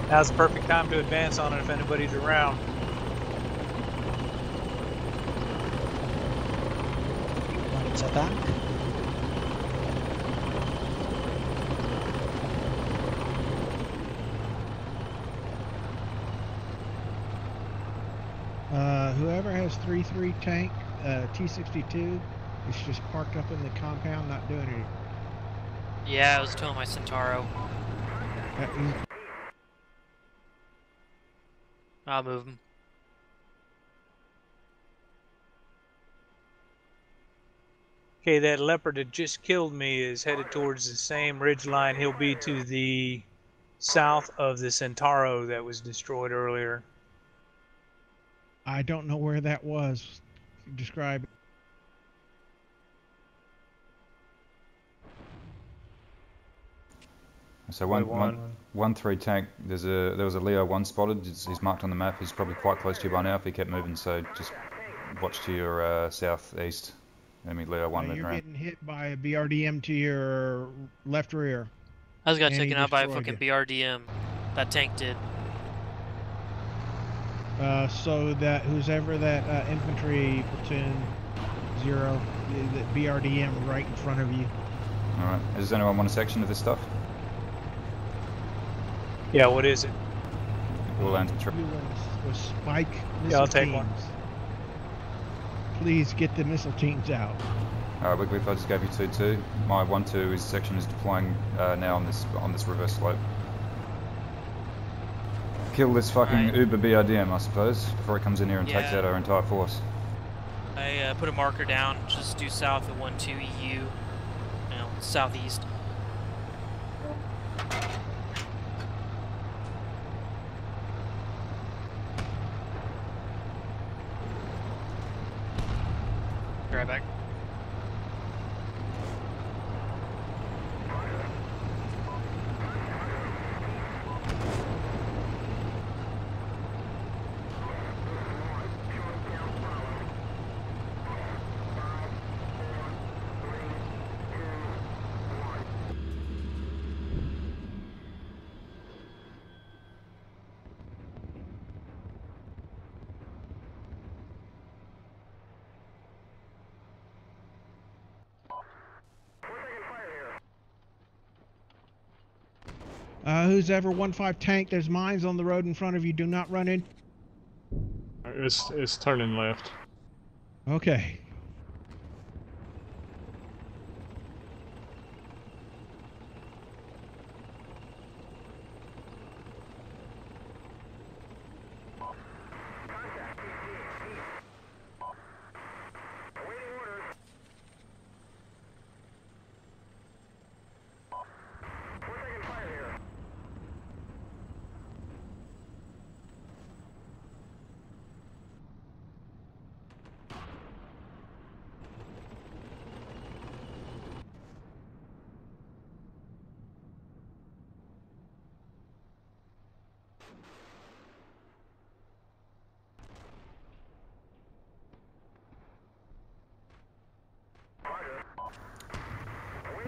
Now's the perfect time to advance on it if anybody's around. One is a tank. Whoever has 3-3 tank, T-62, is just parked up in the compound, not doing anything. Yeah, I was telling my Centauro. I'll move him. Okay, that Leopard that just killed me is headed towards the same ridge line. He'll be to the south of the Centauro that was destroyed earlier. I don't know where that was. Describe it. So 1-3 tank. There was a Leo 1 spotted. He's marked on the map. He's probably quite close to you by now if he kept moving. So just watch to your southeast. Enemy Leo 1 moving You're around. getting hit by a BRDM to your left rear. I just got And he taken out by a destroyed fucking you. BRDM. That tank did. So that who's ever that infantry platoon 0, that BRDM right in front of you. Alright, does anyone want a section of this stuff? Yeah, what is it? All infantry. Blue ones with Spike missile Yeah, I'll take teams. one. Please get the missile teams out. Alright, Wigwith, I just gave you 2-2. My 1-2 section is deploying now on this reverse slope. Kill this fucking Alright. Uber BRDM, I suppose, before it comes in here and takes Yeah. out our entire force. I put a marker down just due south of 12 EU, you know, southeast. Be right back. Who's ever 1-5 tank? There's mines on the road in front of you. Do not run in. It's turning left. Okay.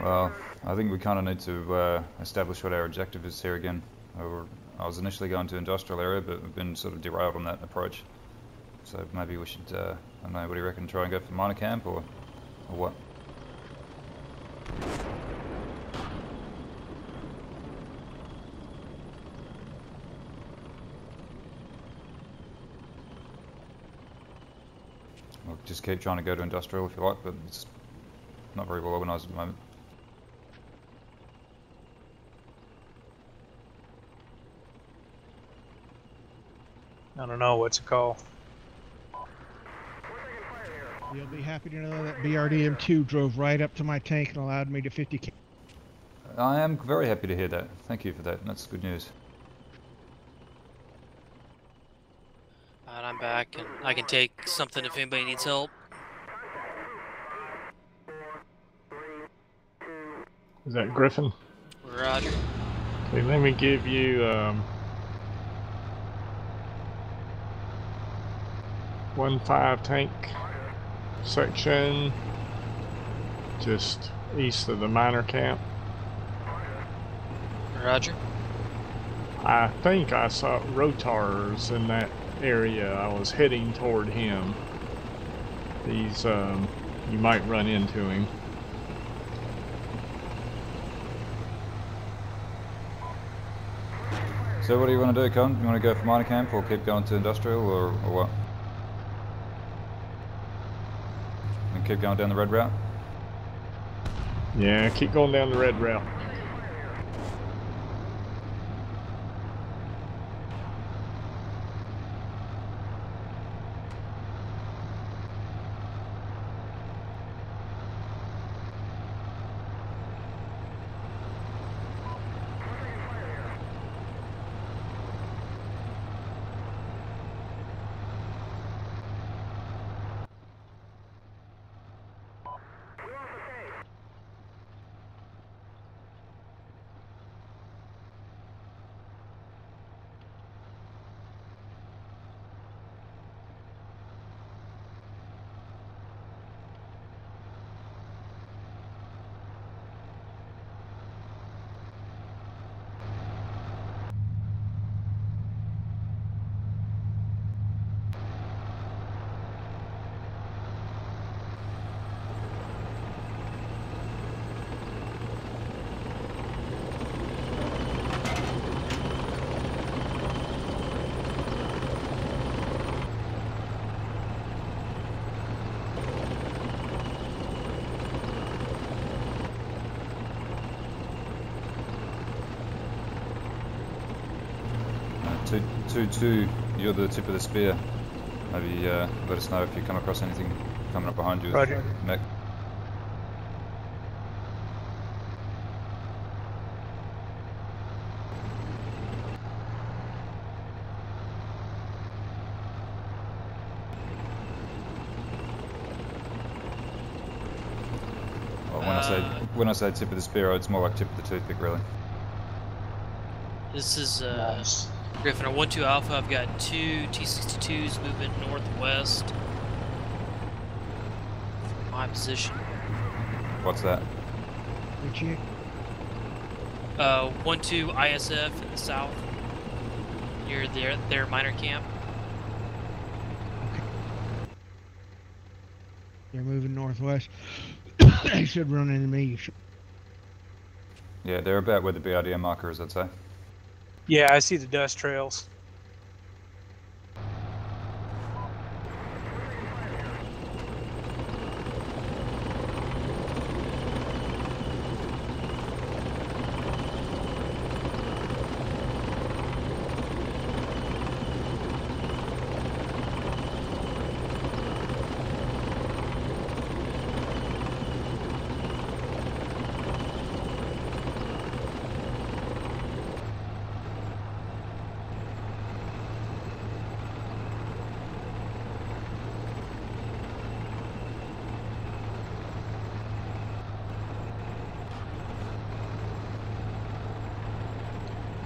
Well, I think we kind of need to establish what our objective is here again. I was initially going to industrial area, but we've been sort of derailed on that approach. So maybe we should, I don't know, what do you reckon, try and go for minor camp or what? We'll just keep trying to go to industrial if you like, but it's not very well organised at the moment. I don't know what's it called. You'll be happy to know that BRDM-2 drove right up to my tank and allowed me to 50K. I am very happy to hear that. Thank you for that. That's good news. Alright, I'm back, and I can take something if anybody needs help. Is that Griffin? Roger. Okay, let me give you 1-5 tank section just east of the minor camp. Roger. I think I saw Rotars in that area. I was heading toward him. He's you might run into him. So what do you want to do, Con? You want to go for minor camp or keep going to industrial or what? And keep going down the red route? Yeah, keep going down the red route. 2-2, you're the tip of the spear. Maybe let us know if you come across anything coming up behind you. Roger. Mech. Well, when I say tip of the spear, it's more like tip of the toothpick, really. This is Griffin, a 1-2 Alpha. I've got 2 T-62s moving northwest. My position. What's that? Richie? 1-2 ISF in the south. Near their minor camp. Okay. They're moving northwest. They should run into me. Yeah, they're about where the BRDM marker is, I'd say. Yeah, I see the dust trails.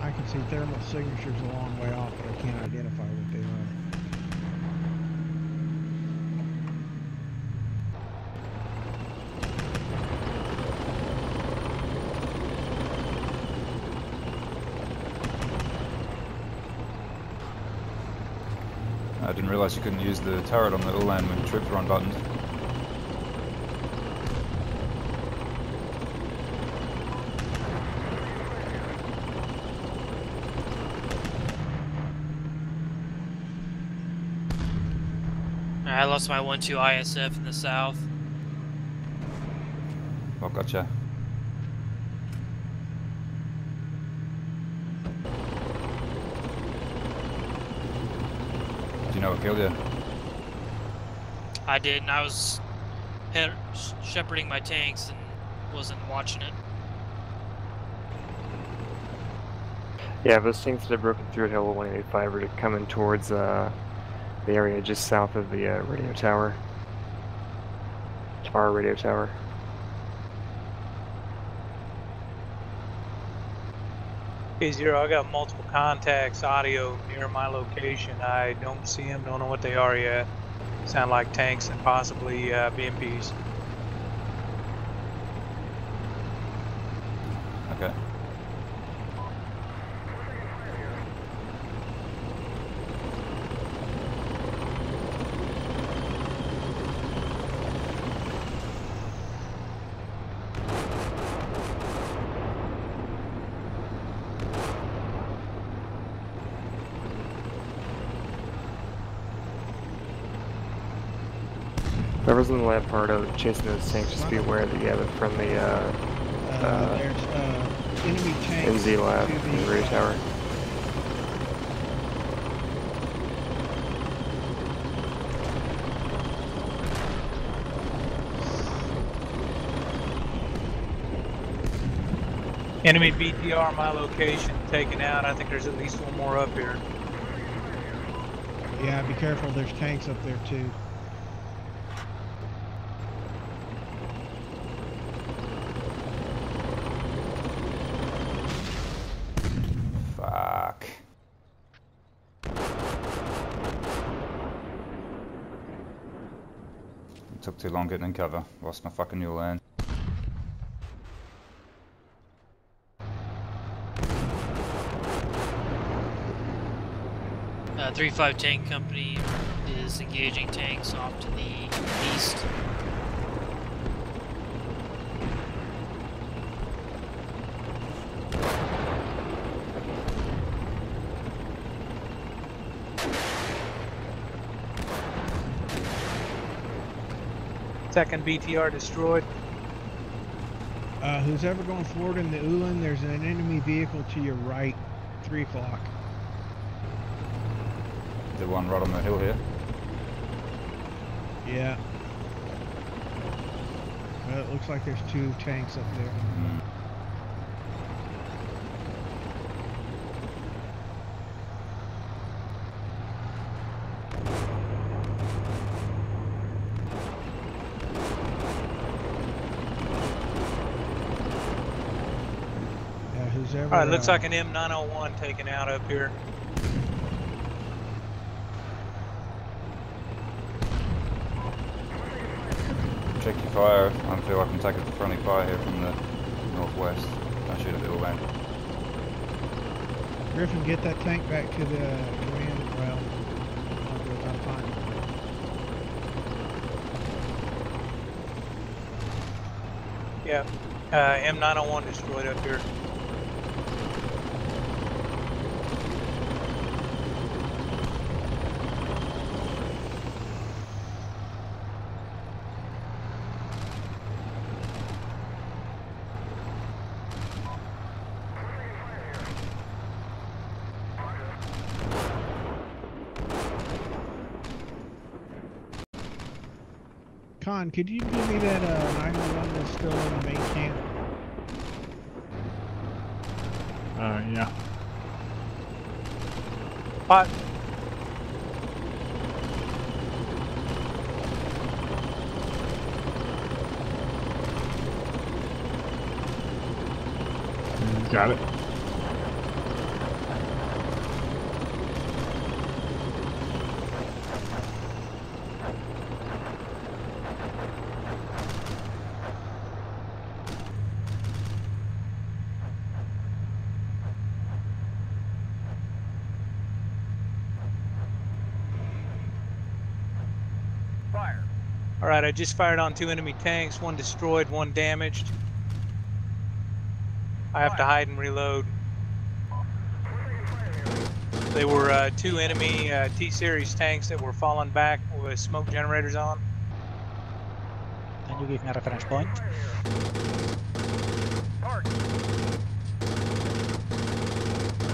I can see thermal signatures a long way off, but I can't identify what they are. I didn't realise you couldn't use the turret on the Ulan when troops were unbuttoned. I lost my 1-2 ISF in the south. Oh, gotcha. Do you know what killed you? I did, and I was shepherding my tanks and wasn't watching it. Yeah, those tanks that have broken through at Hill 185 are coming towards the area just south of the radio tower. Our radio tower. Hey, Zero, I got multiple contacts audio near my location. I don't see them, don't know what they are yet. Sound like tanks and possibly BMPs. Okay. Whoever's in the lab part of chasing those tanks, just be aware that you have it from the There's enemy tanks NZ lab to in the radio tower. Enemy BTR, my location, taken out. I think there's at least one more up here. Yeah, be careful. There's tanks up there too. Fuck. It took too long getting in cover. Lost my fucking new land. 3-5 Tank Company is engaging tanks off to the east. Second BTR destroyed. Who's ever going forward in the Ulan, there's an enemy vehicle to your right, 3 o'clock. The one right on the hill here. Yeah. Well, it looks like there's 2 tanks up there. Mm. Yeah, who's ever. Alright, looks like an M901 taken out up here. Check your fire. I feel I can take a friendly fire here from the northwest. Don't shoot at the land. Griffin, get that tank back to the command. Well, I'll do it on time. Yeah, M901 destroyed up here. Con, could you give me that 901 that's still in the main camp? Yeah. Hot. Got it. Alright, I just fired on 2 enemy tanks, 1 destroyed, 1 damaged. I have to hide and reload. They were 2 enemy T-Series tanks that were falling back with smoke generators on. Can you give me a reference point?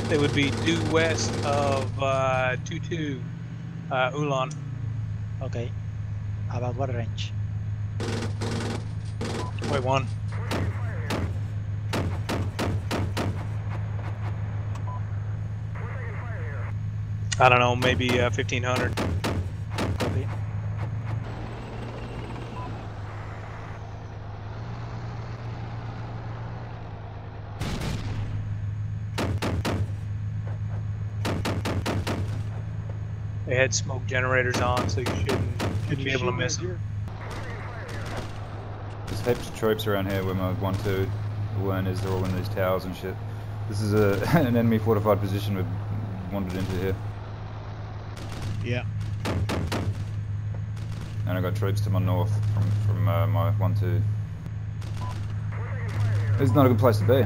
They would be due west of 22 Ulan. Okay. About what range? Wait, 1. I don't know, maybe 1500. Copy. They had smoke generators on, so you shouldn't be able to miss them. There's heaps of troops around here where my 1-2 one is. They're all in these towers and shit. This is an enemy fortified position we've wandered into here. Yeah. And I got troops to my north from my 1-2. It's not a good place to be.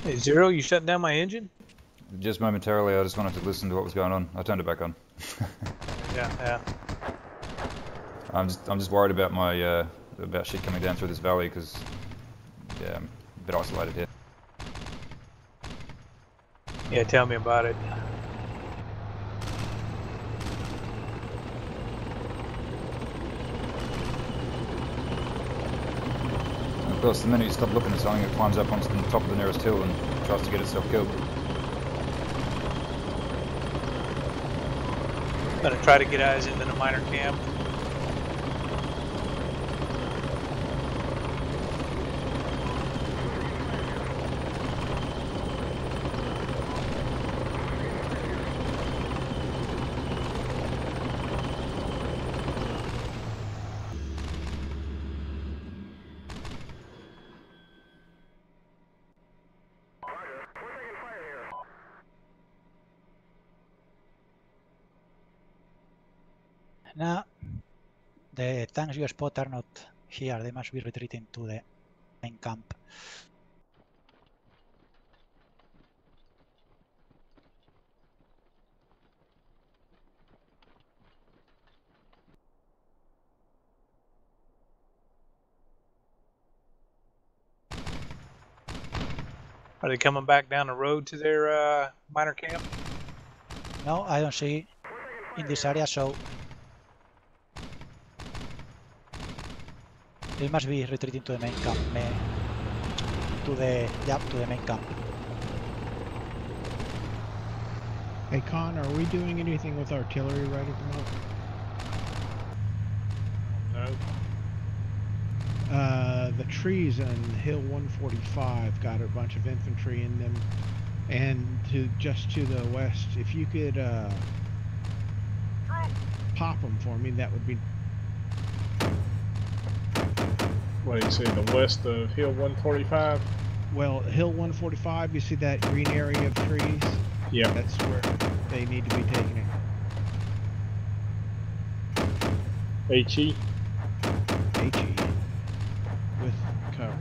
Hey, Zero, you shut down my engine? Just momentarily, I just wanted to listen to what was going on. I turned it back on. Yeah. I'm just worried about my about shit coming down through this valley because yeah, I'm a bit isolated here. Yeah, tell me about it. And of course, the minute you stop looking at something, it climbs up onto the top of the nearest hill and tries to get itself killed. Gonna try to get eyes into the minor camp. No, the tanks you spot are not here. They must be retreating to the main camp. Are they coming back down the road to their minor camp? No, I don't see in this area, so they must be retreating to the main camp. To the main camp. Hey Con, are we doing anything with artillery right at the moment? No. The trees on Hill 145 got a bunch of infantry in them, and just to the west, if you could pop them for me, that would be. What do you say, the west of Hill 145? Well, Hill 145, you see that green area of trees? Yeah. That's where they need to be taken in. HE? HE. With cover.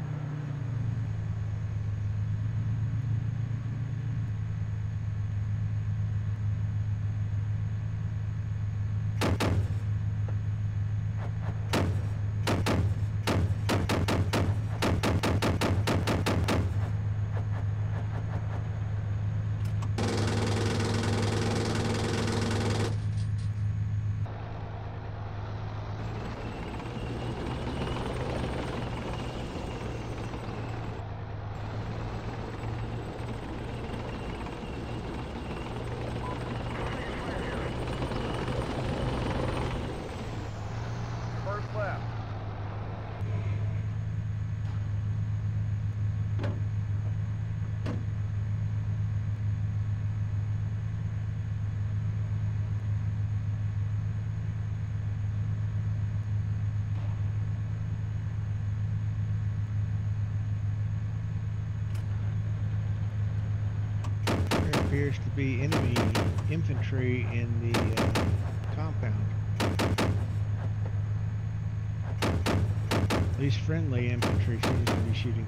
Appears to be enemy infantry in the compound. At least friendly infantry seems to be shooting.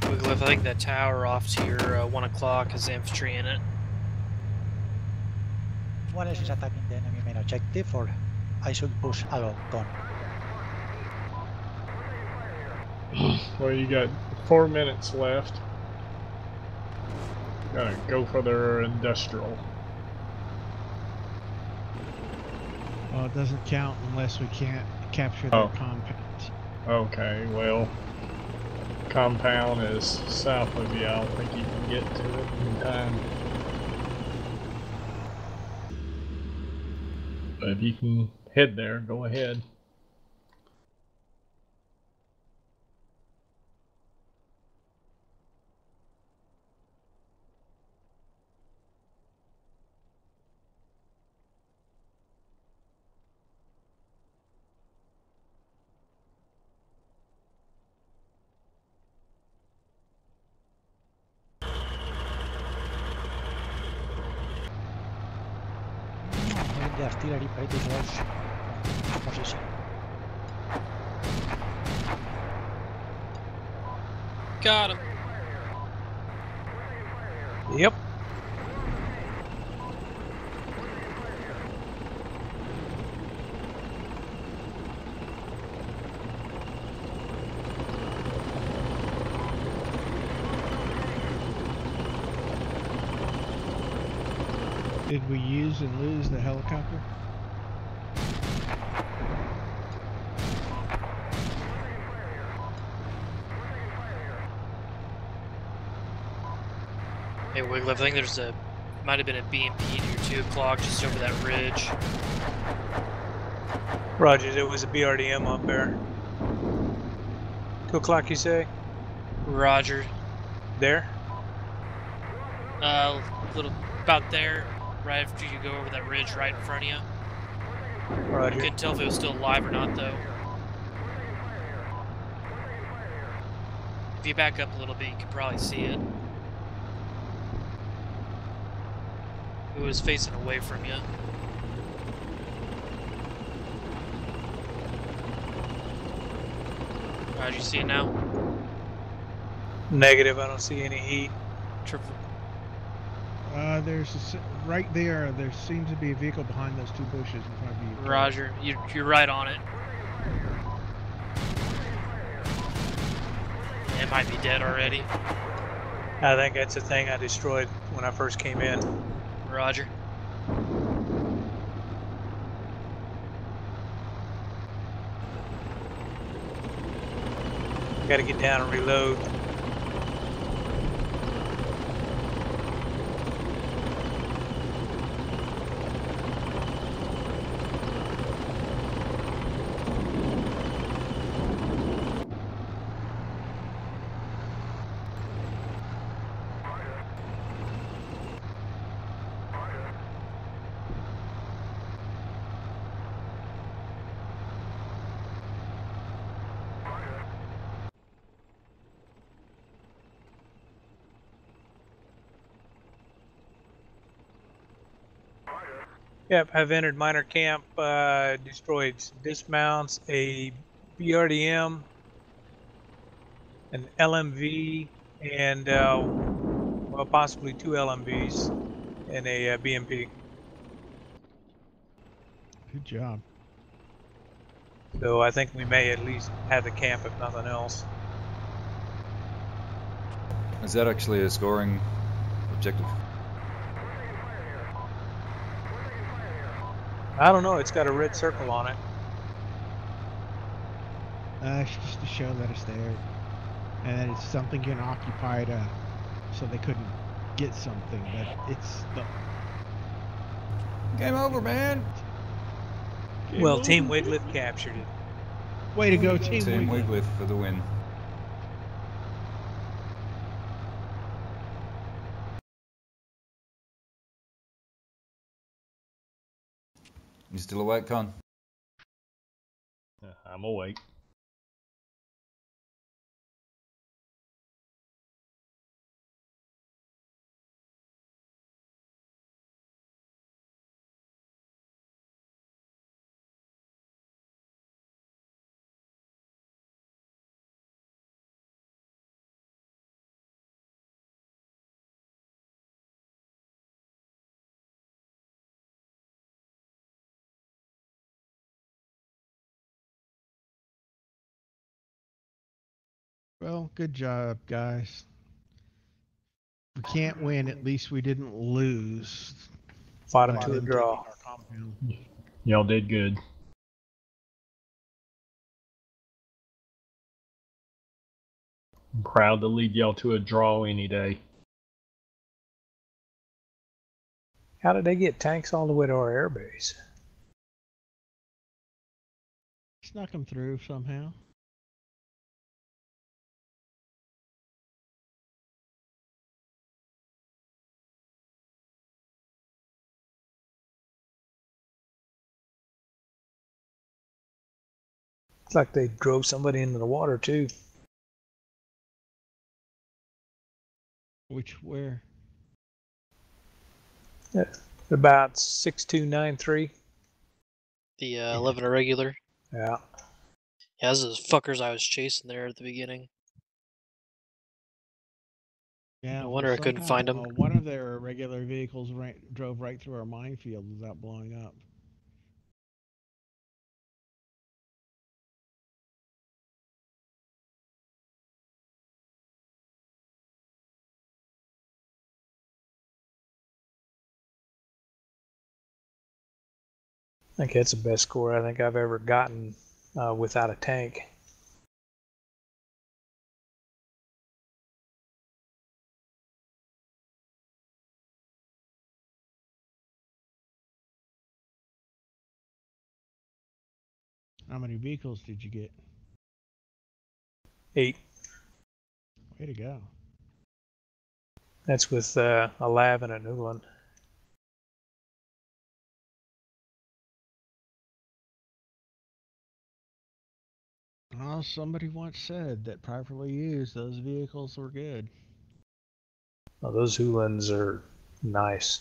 Wiggliff, I think that tower off to your 1 o'clock has infantry in it. One is attacking the enemy main objective, or I should push along, Con. Well, you got 4 minutes left. Gotta go for their industrial. Well, it doesn't count unless we can't capture their compounds. Okay, well, compound is south of you. I don't think you can get to it in time. But if you can head there, go ahead. The artillery pretty close to position. Got him. Yep. Did we use and lose the helicopter? Hey Wiggliff, I think there's might have been a BMP near 2 o'clock just over that ridge. Roger, there was a BRDM up there. 2 o'clock, you say? Roger. There? Little about there. right after you go over that ridge right in front of you. Roger. Couldn't tell if it was still alive or not, though. If you back up a little bit, you can probably see it. It was facing away from you. Alright, you see it now? Negative, I don't see any heat. Triple. There's right there. There seems to be a vehicle behind those two bushes in front of you. Roger, you're right on it. It might be dead already. I think that's the thing I destroyed when I first came in. Roger. Got to get down and reload. Yep, I've entered minor camp, destroyed dismounts, a BRDM, an LMV, and well, possibly 2 LMVs and a BMP. Good job. So I think we may at least have the camp, if nothing else. Is that actually a scoring objective? I don't know, it's got a red circle on it. It's just to show that it's there, and that it's something getting occupied, so they couldn't get something. But it's the Game over, man. Well, Team Wigleth captured it. Way to go, Team Team Wigleth. Wigleth for the win. You still awake, Con? I'm awake. Well, good job, guys. We can't win. At least we didn't lose. Fought him to a draw. Y'all did good. I'm proud to lead y'all to a draw any day. How did they get tanks all the way to our airbase? Snuck them through somehow. It's like they drove somebody into the water too. Where? Yeah, about 6293. The 11 irregular. Yeah. Yeah, those are the fuckers I was chasing there at the beginning. Yeah. No wonder I couldn't find them. One of their regular vehicles drove right through our minefield without blowing up. I think that's the best score I think I've ever gotten without a tank. How many vehicles did you get? 8. Way to go. That's with a Lav and a Newland. Well, somebody once said that properly used, those vehicles were good. Oh, those Hulans are nice.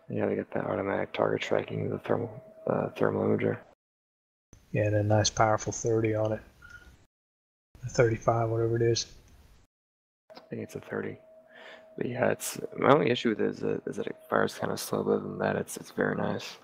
Yeah, they get the automatic target tracking, the thermal imager. Yeah, and a nice powerful 30 on it. 35, whatever it is. I think it's a 30. But yeah, it's my only issue with it is that it fires kind of slow, but other than that, it's very nice.